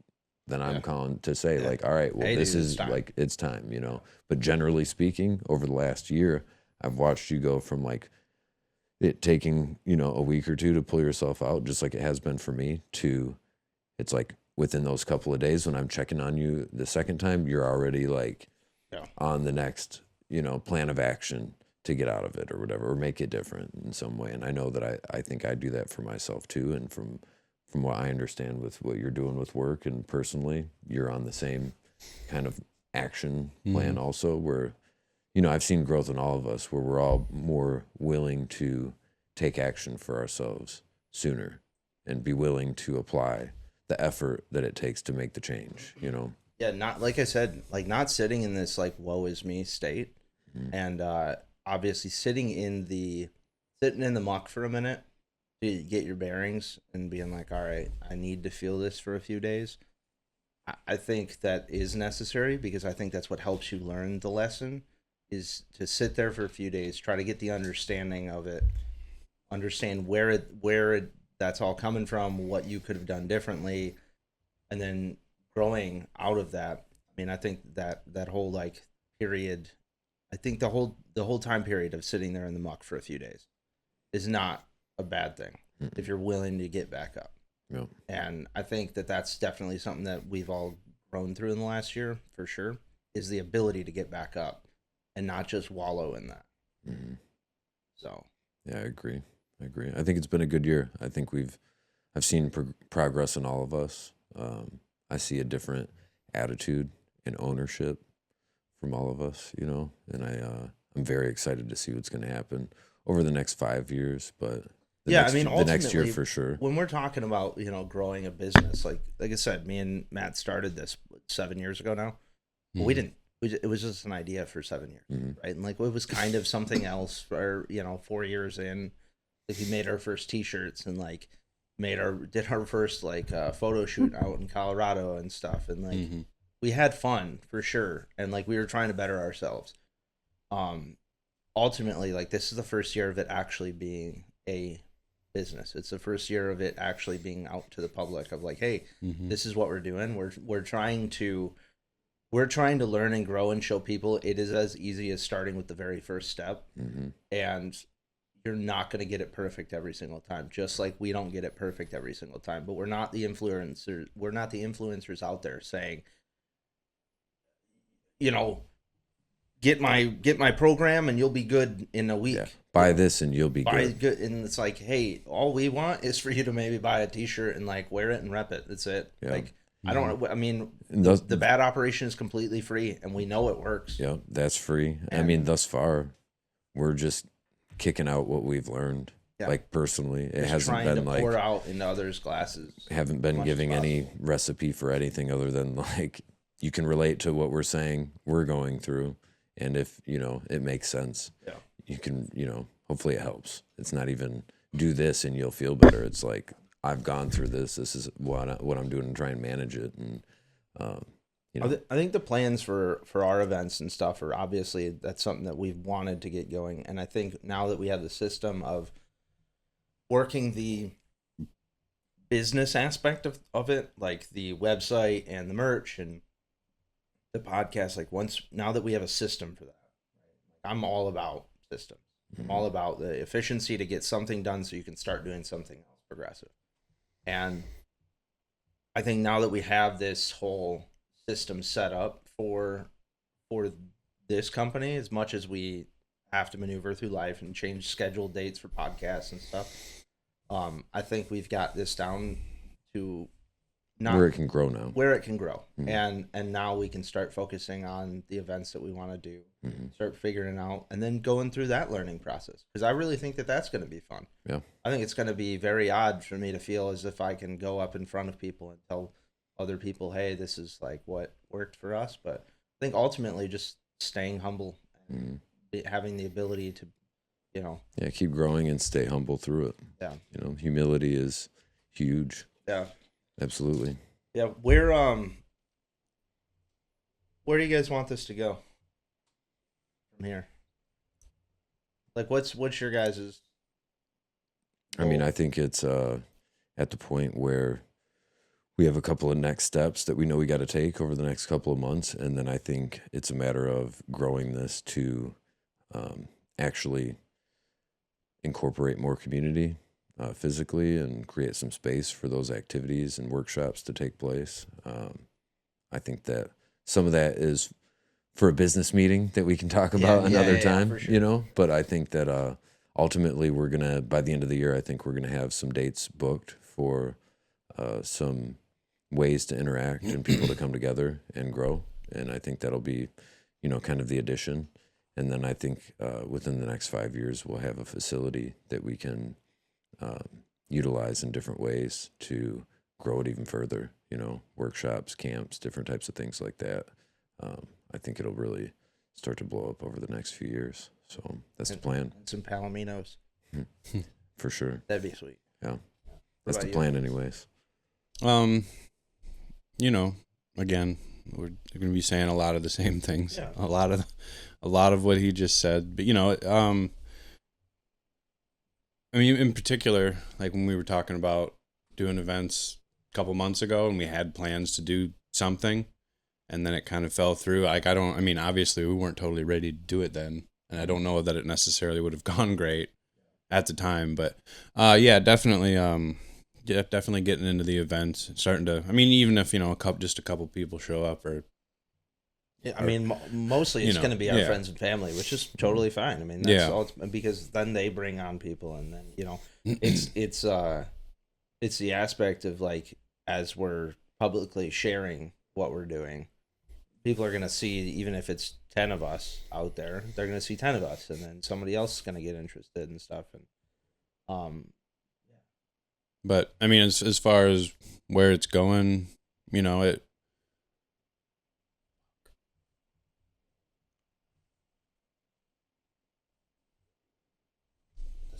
then I'm calling to say like, all right, well, Hey, this dude, is it's time. like, it's time, you know? But generally speaking, over the last year, I've watched you go from like it taking, you know, a week or two to pull yourself out, just like it has been for me, to it's like within those couple of days when I'm checking on you the second time, you're already like on the next, you know, plan of action to get out of it or whatever, or make it different in some way. And I know that I think I do that for myself too. And from what I understand with what you're doing with work and personally, you're on the same kind of action plan also, where, you know, I've seen growth in all of us where we're all more willing to take action for ourselves sooner and be willing to apply the effort that it takes to make the change, you know? Yeah, not like I said, like not sitting in this like woe is me state, and obviously sitting in the muck for a minute to get your bearings and being like, all right, I need to feel this for a few days. I think that is necessary because I think that's what helps you learn the lesson, is to sit there for a few days, try to get the understanding of it, understand where that's all coming from, what you could have done differently, and then growing out of that. I mean, I think that whole like period, I think the whole time period of sitting there in the muck for a few days is not a bad thing if you're willing to get back up. Yep. And I think that that's definitely something that we've all grown through in the last year, for sure, is the ability to get back up and not just wallow in that. So yeah, I agree. I think it's been a good year. I think I've seen progress in all of us. I see a different attitude and ownership from all of us, you know, and I'm very excited to see what's going to happen over the next 5 years, but the next year for sure. When we're talking about, you know, growing a business, like I said, me and Matt started this 7 years ago now. We didn't. It was just an idea for 7 years, right? And like it was kind of something else for, you know, 4 years in. Like we made our first T-shirts and like did our first like photo shoot out in Colorado and stuff, and like we had fun for sure, and like we were trying to better ourselves. Ultimately, like this is the first year of it actually being a business. It's the first year of it actually being out to the public of like, hey, this is what we're doing. We're trying to learn and grow and show people it is as easy as starting with the very first step. And you're not going to get it perfect every single time, just like we don't get it perfect every single time. But we're not the influencers. We're not the influencers out there saying, you know, get my program and you'll be good in a week. Yeah. Buy this and you'll be good. And it's like, hey, all we want is for you to maybe buy a T-shirt and like wear it and rep it. That's it. Yeah. Like I don't. I mean, And the bad operation is completely free, and we know it works. Yeah, that's free. I And- mean, thus far, we're just kicking out what we've learned. Yeah. Like personally, it Just hasn't trying been to like pour out into others' glasses. haven't been much as giving any recipe for anything other than like you can relate to what we're saying we're going through, and if it makes sense, Yeah. you can hopefully it helps. It's not even do this and you'll feel better. It's like I've gone through this. This is what I'm doing to try and manage it, and I think the plans for our events and stuff are obviously that's something that we've wanted to get going, and I think now that we have the system of working the business aspect of it, like the website and the merch and the podcast, like now that we have a system for that, I'm all about systems. I'm all about the efficiency to get something done so you can start doing something else progressive. And I think now that we have this whole system set up for this company, as much as we have to maneuver through life and change scheduled dates for podcasts and stuff, I think we've got this down to where it can grow now. And now we can start focusing on the events that we want to do, Mm-hmm. start figuring it out, and then going through that learning process, because I really think that that's going to be fun. Yeah. I think it's going to be very odd for me to feel as if I can go up in front of people and tell other people, hey, this is like what worked for us. But I think ultimately just staying humble and having the ability to, keep growing and stay humble through it. Yeah. Humility is huge. Yeah. Absolutely. Yeah. Where do you guys want this to go from here? Like, what's your guys's? I mean, I think it's at the point where we have a couple of next steps that we know we got to take over the next couple of months, and then I think it's a matter of growing this to actually incorporate more community physically and create some space for those activities and workshops to take place. I think that some of that is for a business meeting that we can talk about another time, for sure. But I think that ultimately we're going to, by the end of the year, I think we're going to have some dates booked for some ways to interact and people to come together and grow. And I think that'll be, kind of the addition. And then I think within the next 5 years, we'll have a facility that we can utilize in different ways to grow it even further, workshops, camps, different types of things like that. I think it'll really start to blow up over the next few years. So that's the plan. And some palominos. For sure. That'd be sweet. Yeah. That's about the you? plan anyways. Again, we're going to be saying a lot of the same things. Yeah. A lot of what he just said, but I mean, in particular, like when we were talking about doing events a couple months ago and we had plans to do something and then it kind of fell through. Like, obviously we weren't totally ready to do it then. And I don't know that it necessarily would have gone great at the time, but definitely getting into the events, starting to, even if, just a couple people show up or. Yeah, I mean, mostly it's going to be our yeah. friends and family, which is totally fine. I mean, that's all, because then they bring on people, and then it's the aspect of like as we're publicly sharing what we're doing, people are going to see, even if it's 10 of us out there, they're going to see 10 of us, and then somebody else is going to get interested and stuff, and But I mean, as far as where it's going, it.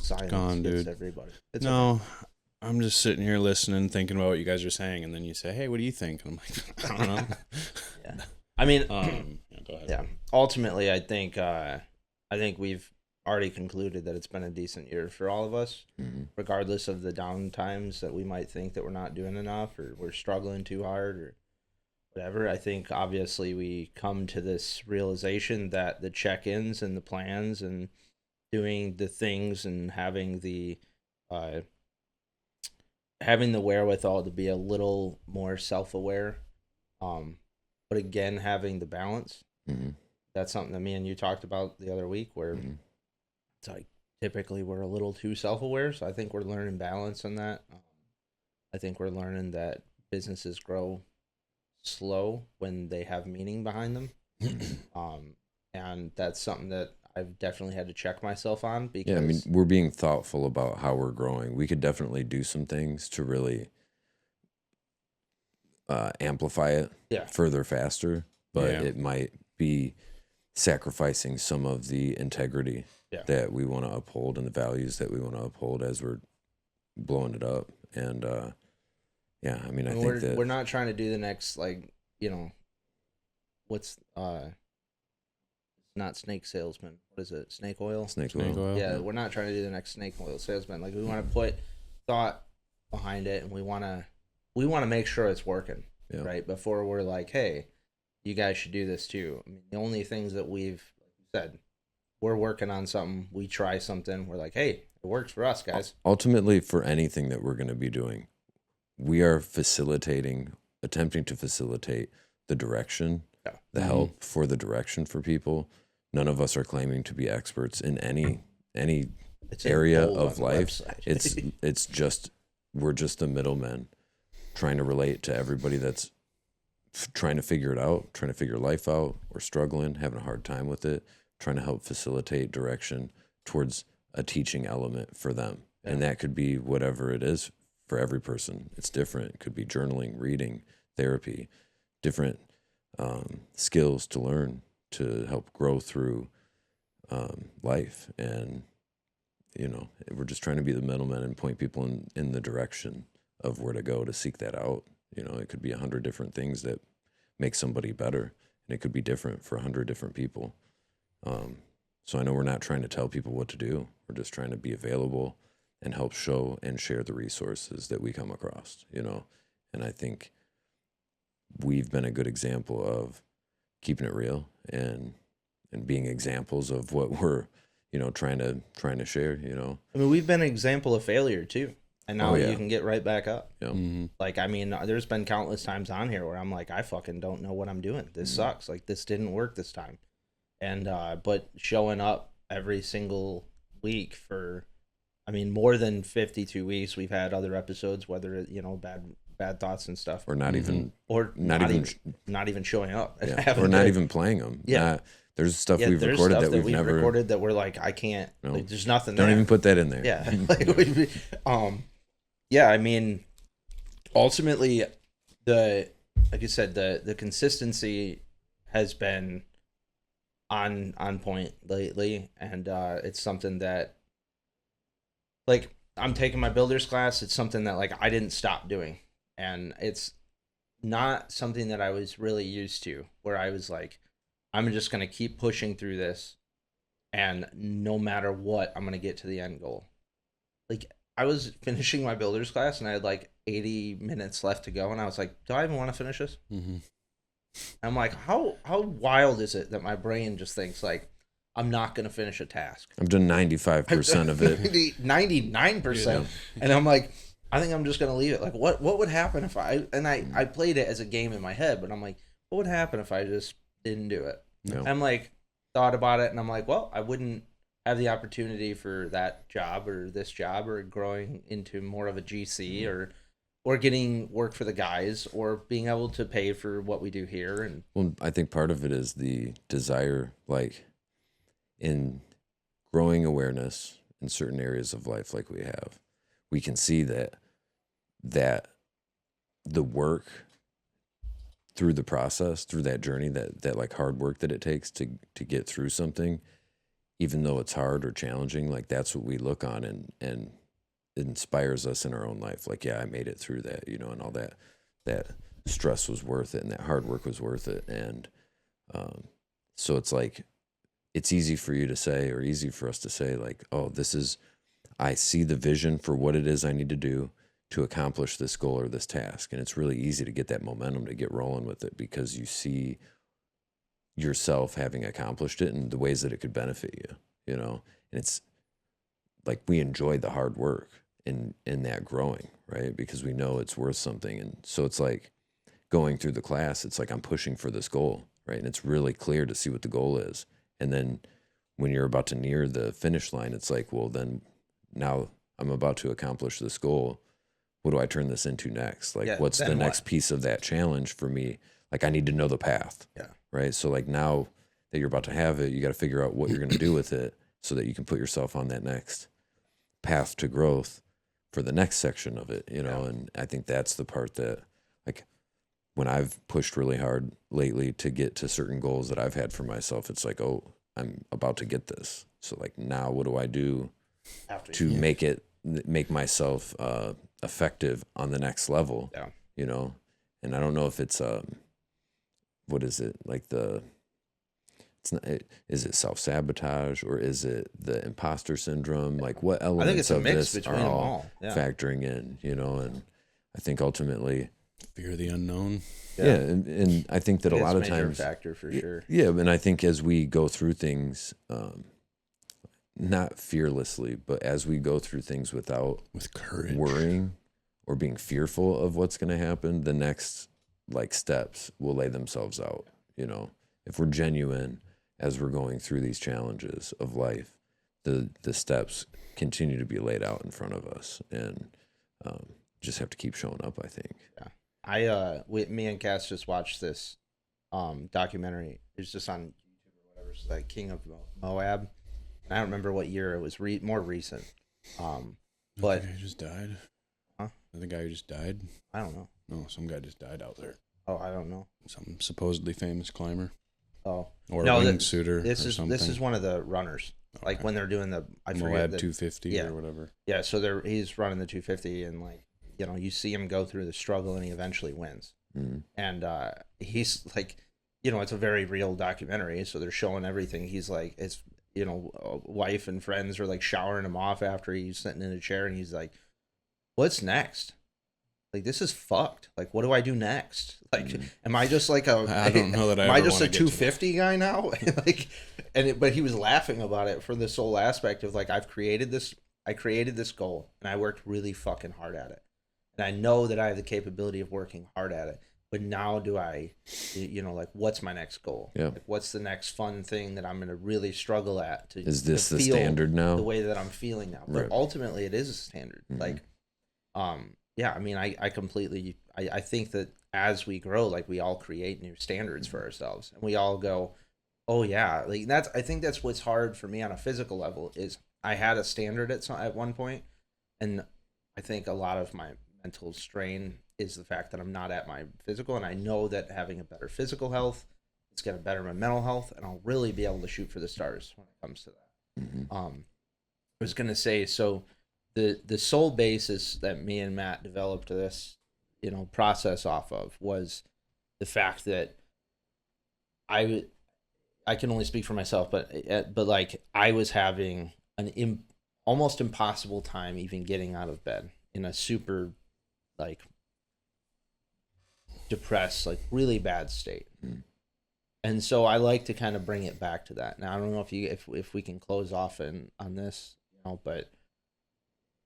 silence Gone, gets dude. everybody. It's No, I'm just sitting here listening, thinking about what you guys are saying, and then you say, "Hey, what do you think?" And I'm like, I don't know. Yeah. I mean, Go ahead. yeah. Ultimately, I think we've already concluded that it's been a decent year for all of us, regardless of the down times that we might think that we're not doing enough or we're struggling too hard or whatever. I think obviously we come to this realization that the check-ins and the plans and doing the things and having the wherewithal to be a little more self-aware, but again having the balance. That's something that me and you talked about the other week, where it's like typically we're a little too self-aware, so I think we're learning balance on that. I think we're learning that businesses grow slow when they have meaning behind them. And that's something that I've definitely had to check myself on because Yeah, I mean, we're being thoughtful about how we're growing. We could definitely do some things to really amplify it Yeah. further faster, but Yeah. it might be sacrificing some of the integrity Yeah. that we want to uphold and the values that we want to uphold as we're blowing it up. And yeah, I mean, I think we're that we're not trying to do the next, like, what's not snake salesman. What is it? Snake oil? snake Snake oil. oil. Yeah, we're not trying to do the next snake oil salesman. Like, we want to put thought behind it, and we want to make sure it's working, Yeah. right? Before we're like, hey, you guys should do this too. I mean, the only things that we've said, we're working on something, we try something, we're like, hey, it works for us, guys. Ultimately, for anything that we're going to be doing, we are attempting to facilitate the direction, Yeah. the help for the direction for people. None of us are claiming to be experts in any It's in area bold on of the life. website. It's just, we're just the middlemen trying to relate to everybody that's trying to figure it out, trying to figure life out, or struggling, having a hard time with it, trying to help facilitate direction towards a teaching element for them. Yeah. And that could be whatever it is for every person. It's different. It could be journaling, reading, therapy, different skills to learn to help grow through life. And, we're just trying to be the middleman and point people in the direction of where to go to seek that out. It could be 100 different things that make somebody better, and it could be different for 100 different people. So I know we're not trying to tell people what to do. We're just trying to be available and help show and share the resources that we come across, And I think we've been a good example of keeping it real and being examples of what we're, trying to share, I mean, we've been an example of failure too. And now Oh, yeah. you can get right back up. Yeah. Mm-hmm. Like, I mean, there's been countless times on here where I'm like, I fucking don't know what I'm doing. This sucks. Like, this didn't work this time. And, but showing up every single week for, I mean, more than 52 weeks, we've had other episodes, whether, bad thoughts and stuff, Or not even, or not even, not even showing up. and yeah, having or not to- even playing them. Yeah. There's stuff we've there's recorded stuff that we've never, recorded that we're like, I can't, No. like, there's nothing don't there. even put that in there. Yeah. Yeah, I mean, ultimately, like you said, the consistency has been on point lately, and it's something that, like, I'm taking my builder's class. It's something that, like, I didn't stop doing, and it's not something that I was really used to, where I was like, I'm just gonna keep pushing through this, and no matter what, I'm gonna get to the end goal. Like, I was finishing my builder's class, and I had like 80 minutes left to go, and I was like, do I even want to finish this? Mm-hmm. I'm like, how wild is it that my brain just thinks, like, I'm not going to finish a task? I've done 95% of it. 99%. And I'm like, I think I'm just going to leave it. Like, what would happen if I played it as a game in my head, but I'm like, what would happen if I just didn't do it? No. I'm like, thought about it, and I'm like, well, I wouldn't have the opportunity for that job or this job, or growing into more of a GC, or getting work for the guys, or being able to pay for what we do here. And Well, I think part of it is the desire, like, in growing awareness in certain areas of life like we have, we can see that the work through the process, through that journey, that like hard work that it takes to get through something, even though it's hard or challenging, like, that's what we look on and it inspires us in our own life. Like, yeah, I made it through that, and all that stress was worth it, and that hard work was worth it. And so it's like, it's easy for you to say, or easy for us to say, like, oh, I see the vision for what it is I need to do to accomplish this goal or this task. And it's really easy to get that momentum to get rolling with it, because you see yourself having accomplished it and the ways that it could benefit you, and it's like, we enjoy the hard work in that growing, right? Because we know it's worth something. And so it's like going through the class, it's like, I'm pushing for this goal, right? And it's really clear to see what the goal is. And then when you're about to near the finish line, it's like, well, then now I'm about to accomplish this goal. what do I turn this into next? Like, Yeah, what's the then next what? piece of that challenge for me? Like, I need to know the path. Yeah. Right. So like now that you're about to have it, you got to figure out what you're going to do with it so that you can put yourself on that next path to growth for the next section of it, you know? Yeah. And I think that's the part that, like, when I've pushed really hard lately to get to certain goals that I've had for myself, it's like, oh, I'm about to get this. So like now what do I do to make myself effective on the next level? Yeah. You know? And I don't know if it's what is it, like it's not, is it self-sabotage or is it the imposter syndrome? Like what I elements think it's a of mix this between are them all all. Yeah. factoring in, you know? And I think ultimately, Fear of the unknown. yeah, and I think that a It's lot of major times, factor for sure. yeah, and I think as we go through things, not fearlessly, but as we go through things without With courage. worrying or being fearful of what's going to happen, the next like steps will lay themselves out. You know, if we're genuine as we're going through these challenges of life, the steps continue to be laid out in front of us, and just have to keep showing up, I think. Me and Cass just watched this documentary. It's just on YouTube or whatever. It's like King of Moab. I don't remember what year it was. More recent. But The guy who just died. Huh? The guy who just died. I don't know. No, some guy just died out there. Oh, I don't know. Some supposedly famous climber Oh, or no, a wingsuiter. this or is something. this is one of the runners. Like Okay. when they're doing the Moab the, 250 yeah. or whatever. Yeah, so he's running the 250 and like you see him go through the struggle and he eventually wins. Mm. And he's like, it's a very real documentary, so they're showing everything. He's like, his wife and friends are like showering him off after he's sitting in a chair, and he's like, "What's next? Like this is fucked. Like what do I do next? Like am I just like I don't know that I am I ever just a wanna get to that. 250 guy now?" Like, but he was laughing about it for this whole aspect of like I created this goal and I worked really fucking hard at it. And I know that I have the capability of working hard at it. But now do I, like, what's my next goal? Yeah. Like, what's the next fun thing that I'm going to really struggle at? Is this to the feel standard now? The way that I'm feeling now. But Right. ultimately, it is a standard. Mhm. Like, yeah, I mean, I completely, I think that as we grow, like, we all create new standards for ourselves. And we all go, oh, yeah. Like, I think that's what's hard for me on a physical level is I had a standard at one point, and I think a lot of my mental strain is the fact that I'm not at my physical, and I know that having a better physical health is going to better my mental health, and I'll really be able to shoot for the stars when it comes to that. Mhm. I was going to say, so the sole basis that me and Matt developed this, process off of was the fact that I can only speak for myself, but like I was having an almost impossible time even getting out of bed in a super like depressed, like really bad state. And so I like to kind of bring it back to that. Now I don't know if we can close off on this, but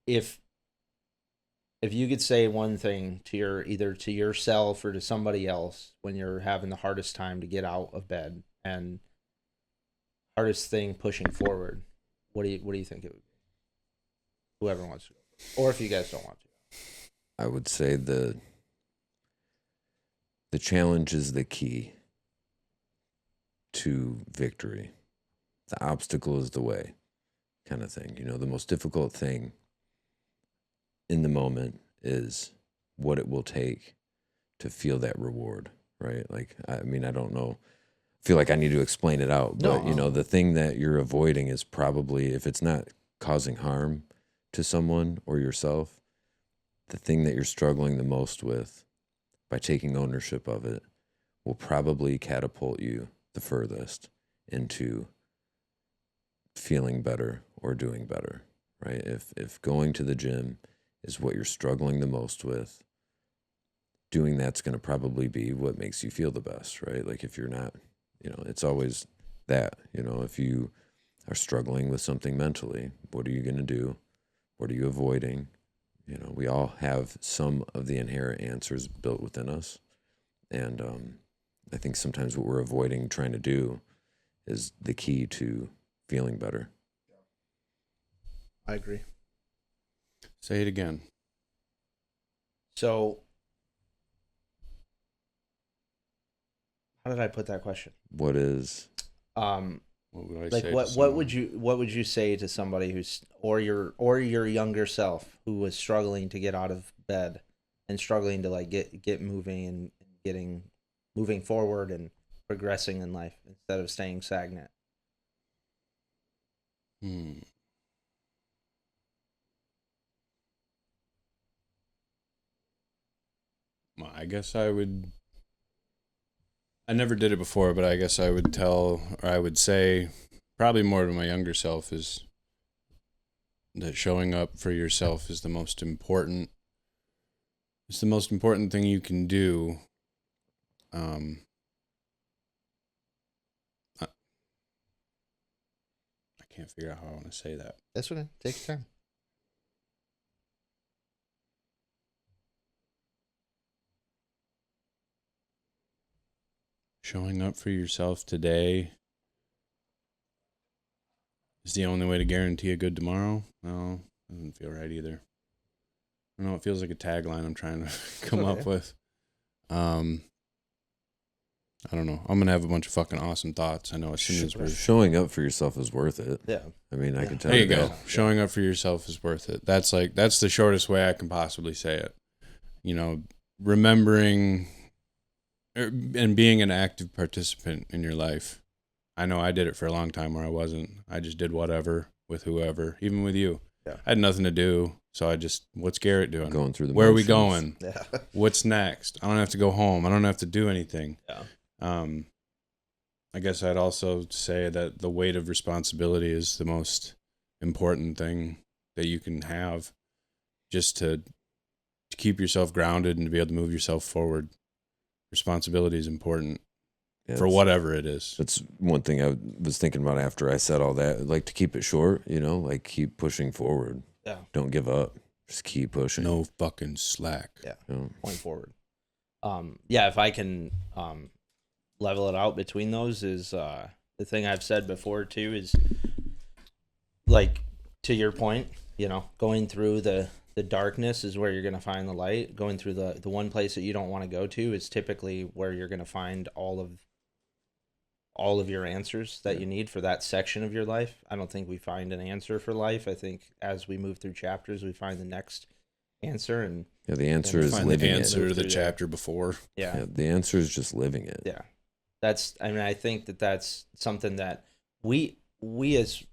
if you could say one thing to either to yourself or to somebody else when you're having the hardest time to get out of bed and hardest thing pushing forward, what do you think it would be? Whoever wants to go, or if you guys don't want to. I would say the challenge is the key to victory. The obstacle is the way, kind of thing. The most difficult thing in the moment is what it will take to feel that reward, right? Like, I mean, I don't know. I feel like I need to explain it out, but No. the thing that you're avoiding is probably, if it's not causing harm to someone or yourself, the thing that you're struggling the most with, by taking ownership of it, will probably catapult you the furthest into feeling better or doing better, right? If going to the gym is what you're struggling the most with, doing that's going to probably be what makes you feel the best, right? Like if you're not, it's always that, if you are struggling with something mentally, what are you going to do? What are you avoiding? We all have some of the inherent answers built within us. And I think sometimes what we're avoiding trying to do is the key to feeling better. I agree. Say it again. So, how did I put that question? What is Um, What would I like say to what someone? what would you say to somebody who's or your younger self who was struggling to get out of bed and struggling to like get moving and getting moving forward and progressing in life instead of staying stagnant? Hmm. Well, I guess I would. I never did it before, but I guess I would tell, or I would say, probably more to my younger self is that showing up for yourself is the most important. It's the most important thing you can do. Um, I, I can't figure out how I want to say that. That's okay. Take your time. Showing up for yourself today is the only way to guarantee a good tomorrow. No, doesn't feel right either. I don't know. It feels like a tagline I'm trying to come up with. I don't know. I'm gonna have a bunch of fucking awesome thoughts. I know as soon as we're showing up for yourself is worth it. Yeah. I mean, I Yeah. can tell there you go. that. Showing up for yourself is worth it. That's the shortest way I can possibly say it. You know, remembering and being an active participant in your life. I know I did it for a long time where I wasn't. I just did whatever with whoever, even with you. Yeah. I had nothing to do, so I just, what's Garrett doing? Going through the Where are we motions. going? Yeah. What's next? I don't have to go home. I don't have to do anything. Yeah. I guess I'd also say that the weight of responsibility is the most important thing that you can have, just to keep yourself grounded and to be able to move yourself forward. Responsibility is important for whatever it is. That's one thing I was thinking about after I said all that. Like to keep it short, like keep pushing forward. Yeah. Don't give up. Just keep pushing. No fucking slack. Yeah. Yeah. Point forward. Yeah, if I can level it out between those is the thing I've said before too is like to your point, going through the darkness is where you're going to find the light. Going through the one place that you don't want to go to is typically where you're going to find all of your answers that you need for that section of your life. I don't think we find an answer for life. I think as we move through chapters, we find the next answer, and the answer is Find living the answer it. to the chapter before. yeah, The answer is just living it. yeah. I think that's something that we as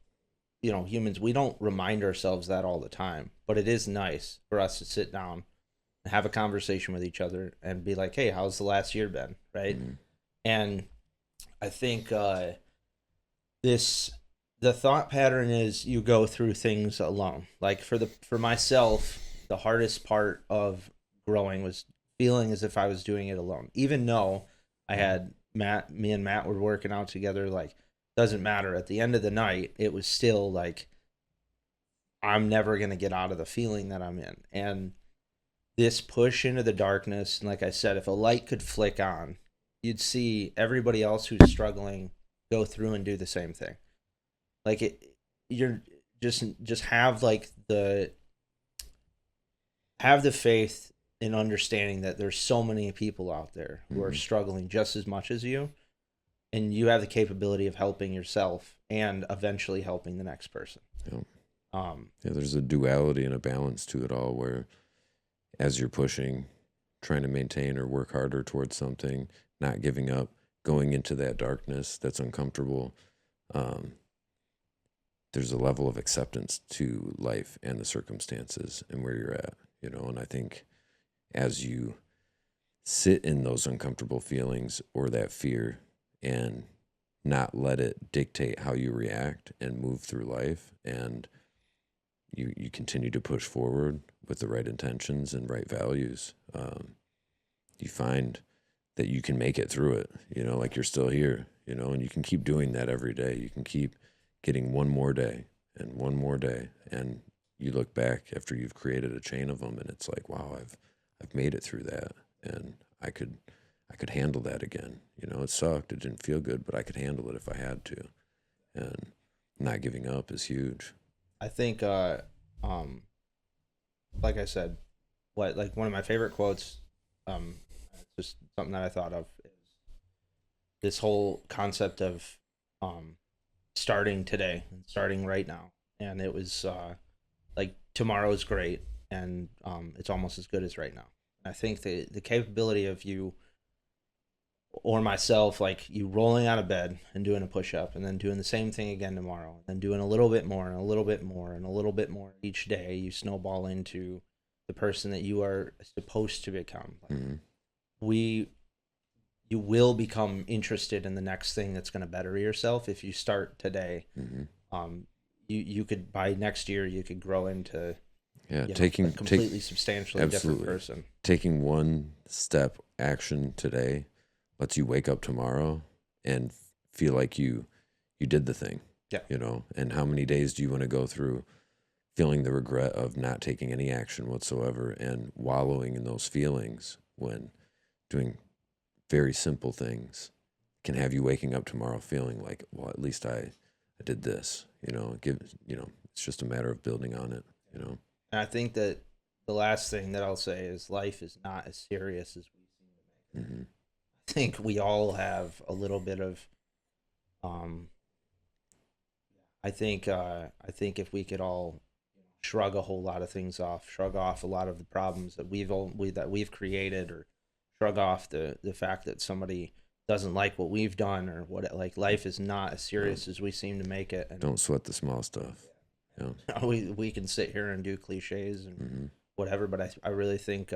humans, we don't remind ourselves that all the time, but it is nice for us to sit down and have a conversation with each other and be like, hey, how's the last year been, right? Mhm. And I think the thought pattern is you go through things alone. Like for myself, the hardest part of growing was feeling as if I was doing it alone, even though I had me and Matt were working out together. Like, doesn't matter. At the end of the night, it was still like, I'm never going to get out of the feeling that I'm in. And this push into the darkness, and like I said, if a light could flick on, you'd see everybody else who's struggling go through and do the same thing. Like you're just have the faith in understanding that there's so many people out there who are struggling just as much as you, and you have the capability of helping yourself and eventually helping the next person. Yeah. There's a duality and a balance to it all, where as you're pushing, trying to maintain or work harder towards something, not giving up, going into that darkness that's uncomfortable, there's a level of acceptance to life and the circumstances and where you're at, and I think as you sit in those uncomfortable feelings or that fear and not let it dictate how you react and move through life, and you continue to push forward with the right intentions and right values, you find that you can make it through it, like you're still here, and you can keep doing that every day. You can keep getting one more day and one more day, and you look back after you've created a chain of them, and it's like, wow, I've made it through that, and I could handle that again. It sucked, it didn't feel good, but I could handle it if I had to. And not giving up is huge. I think, like I said, what like one of my favorite quotes, just something that I thought of, is this whole concept of starting today and starting right now. And it was like tomorrow's great, and it's almost as good as right now. I think the capability of you or myself, like you rolling out of bed and doing a push-up and then doing the same thing again tomorrow, and then doing a little bit more and a little bit more and a little bit more each day, you snowball into the person that you are supposed to become. Like, you will become interested in the next thing that's going to better yourself if you start today. You could, by next year, you could grow into a completely substantially different person. Taking one step action today lets you wake up tomorrow and feel like you did the thing. Yeah. You know, and how many days do you want to go through feeling the regret of not taking any action whatsoever and wallowing in those feelings, when doing very simple things can have you waking up tomorrow feeling like, well, at least I did this, you know, it's just a matter of building on it, you know? And I think that the last thing that I'll say is life is not as serious as we seem to make it. I think we all have a little bit of, I think if we could all shrug a whole lot of things off, shrug off a lot of the problems that we've created, or shrug off the fact that somebody doesn't like what we've done, or what, like, life is not as serious as we seem to make it. And don't sweat the small stuff. Yeah. We can sit here and do cliches and whatever, but I really think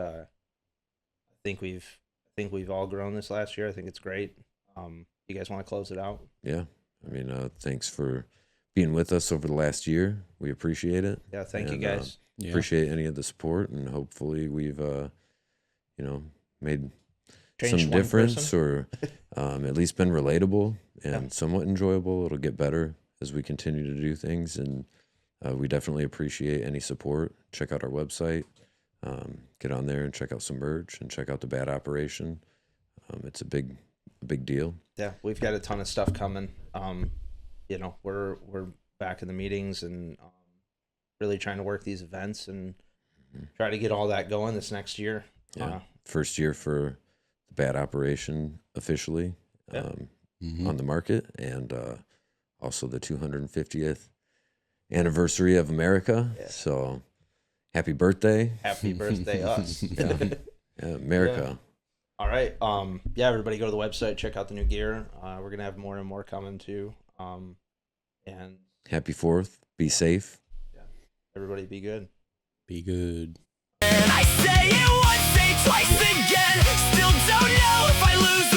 we've all grown this last year. I think it's great. You guys want to close it out? Yeah. I mean, thanks for being with us over the last year. We appreciate it. Yeah. Thank you guys. Appreciate any of the support, and hopefully we've, made Changed some one difference person. or at least been relatable and somewhat enjoyable. It'll get better as we continue to do things, and we definitely appreciate any support. Check out our website, get on there and check out some merch, and check out the B.A.D operation. It's a big deal. Yeah, we've got a ton of stuff coming. We're back in the meetings and really trying to work these events and try to get all that going this next year. Yeah. First year for the B.A.D operation officially on the market, and also the 250th anniversary of America. Yeah. So happy birthday. Happy birthday us. America. Yeah. All right. Everybody go to the website, check out the new gear. We're going to have more and more coming too. And happy 4th. Be safe. Yeah. Everybody be good. Be good. And I say it once, say twice again. Still don't know if I lose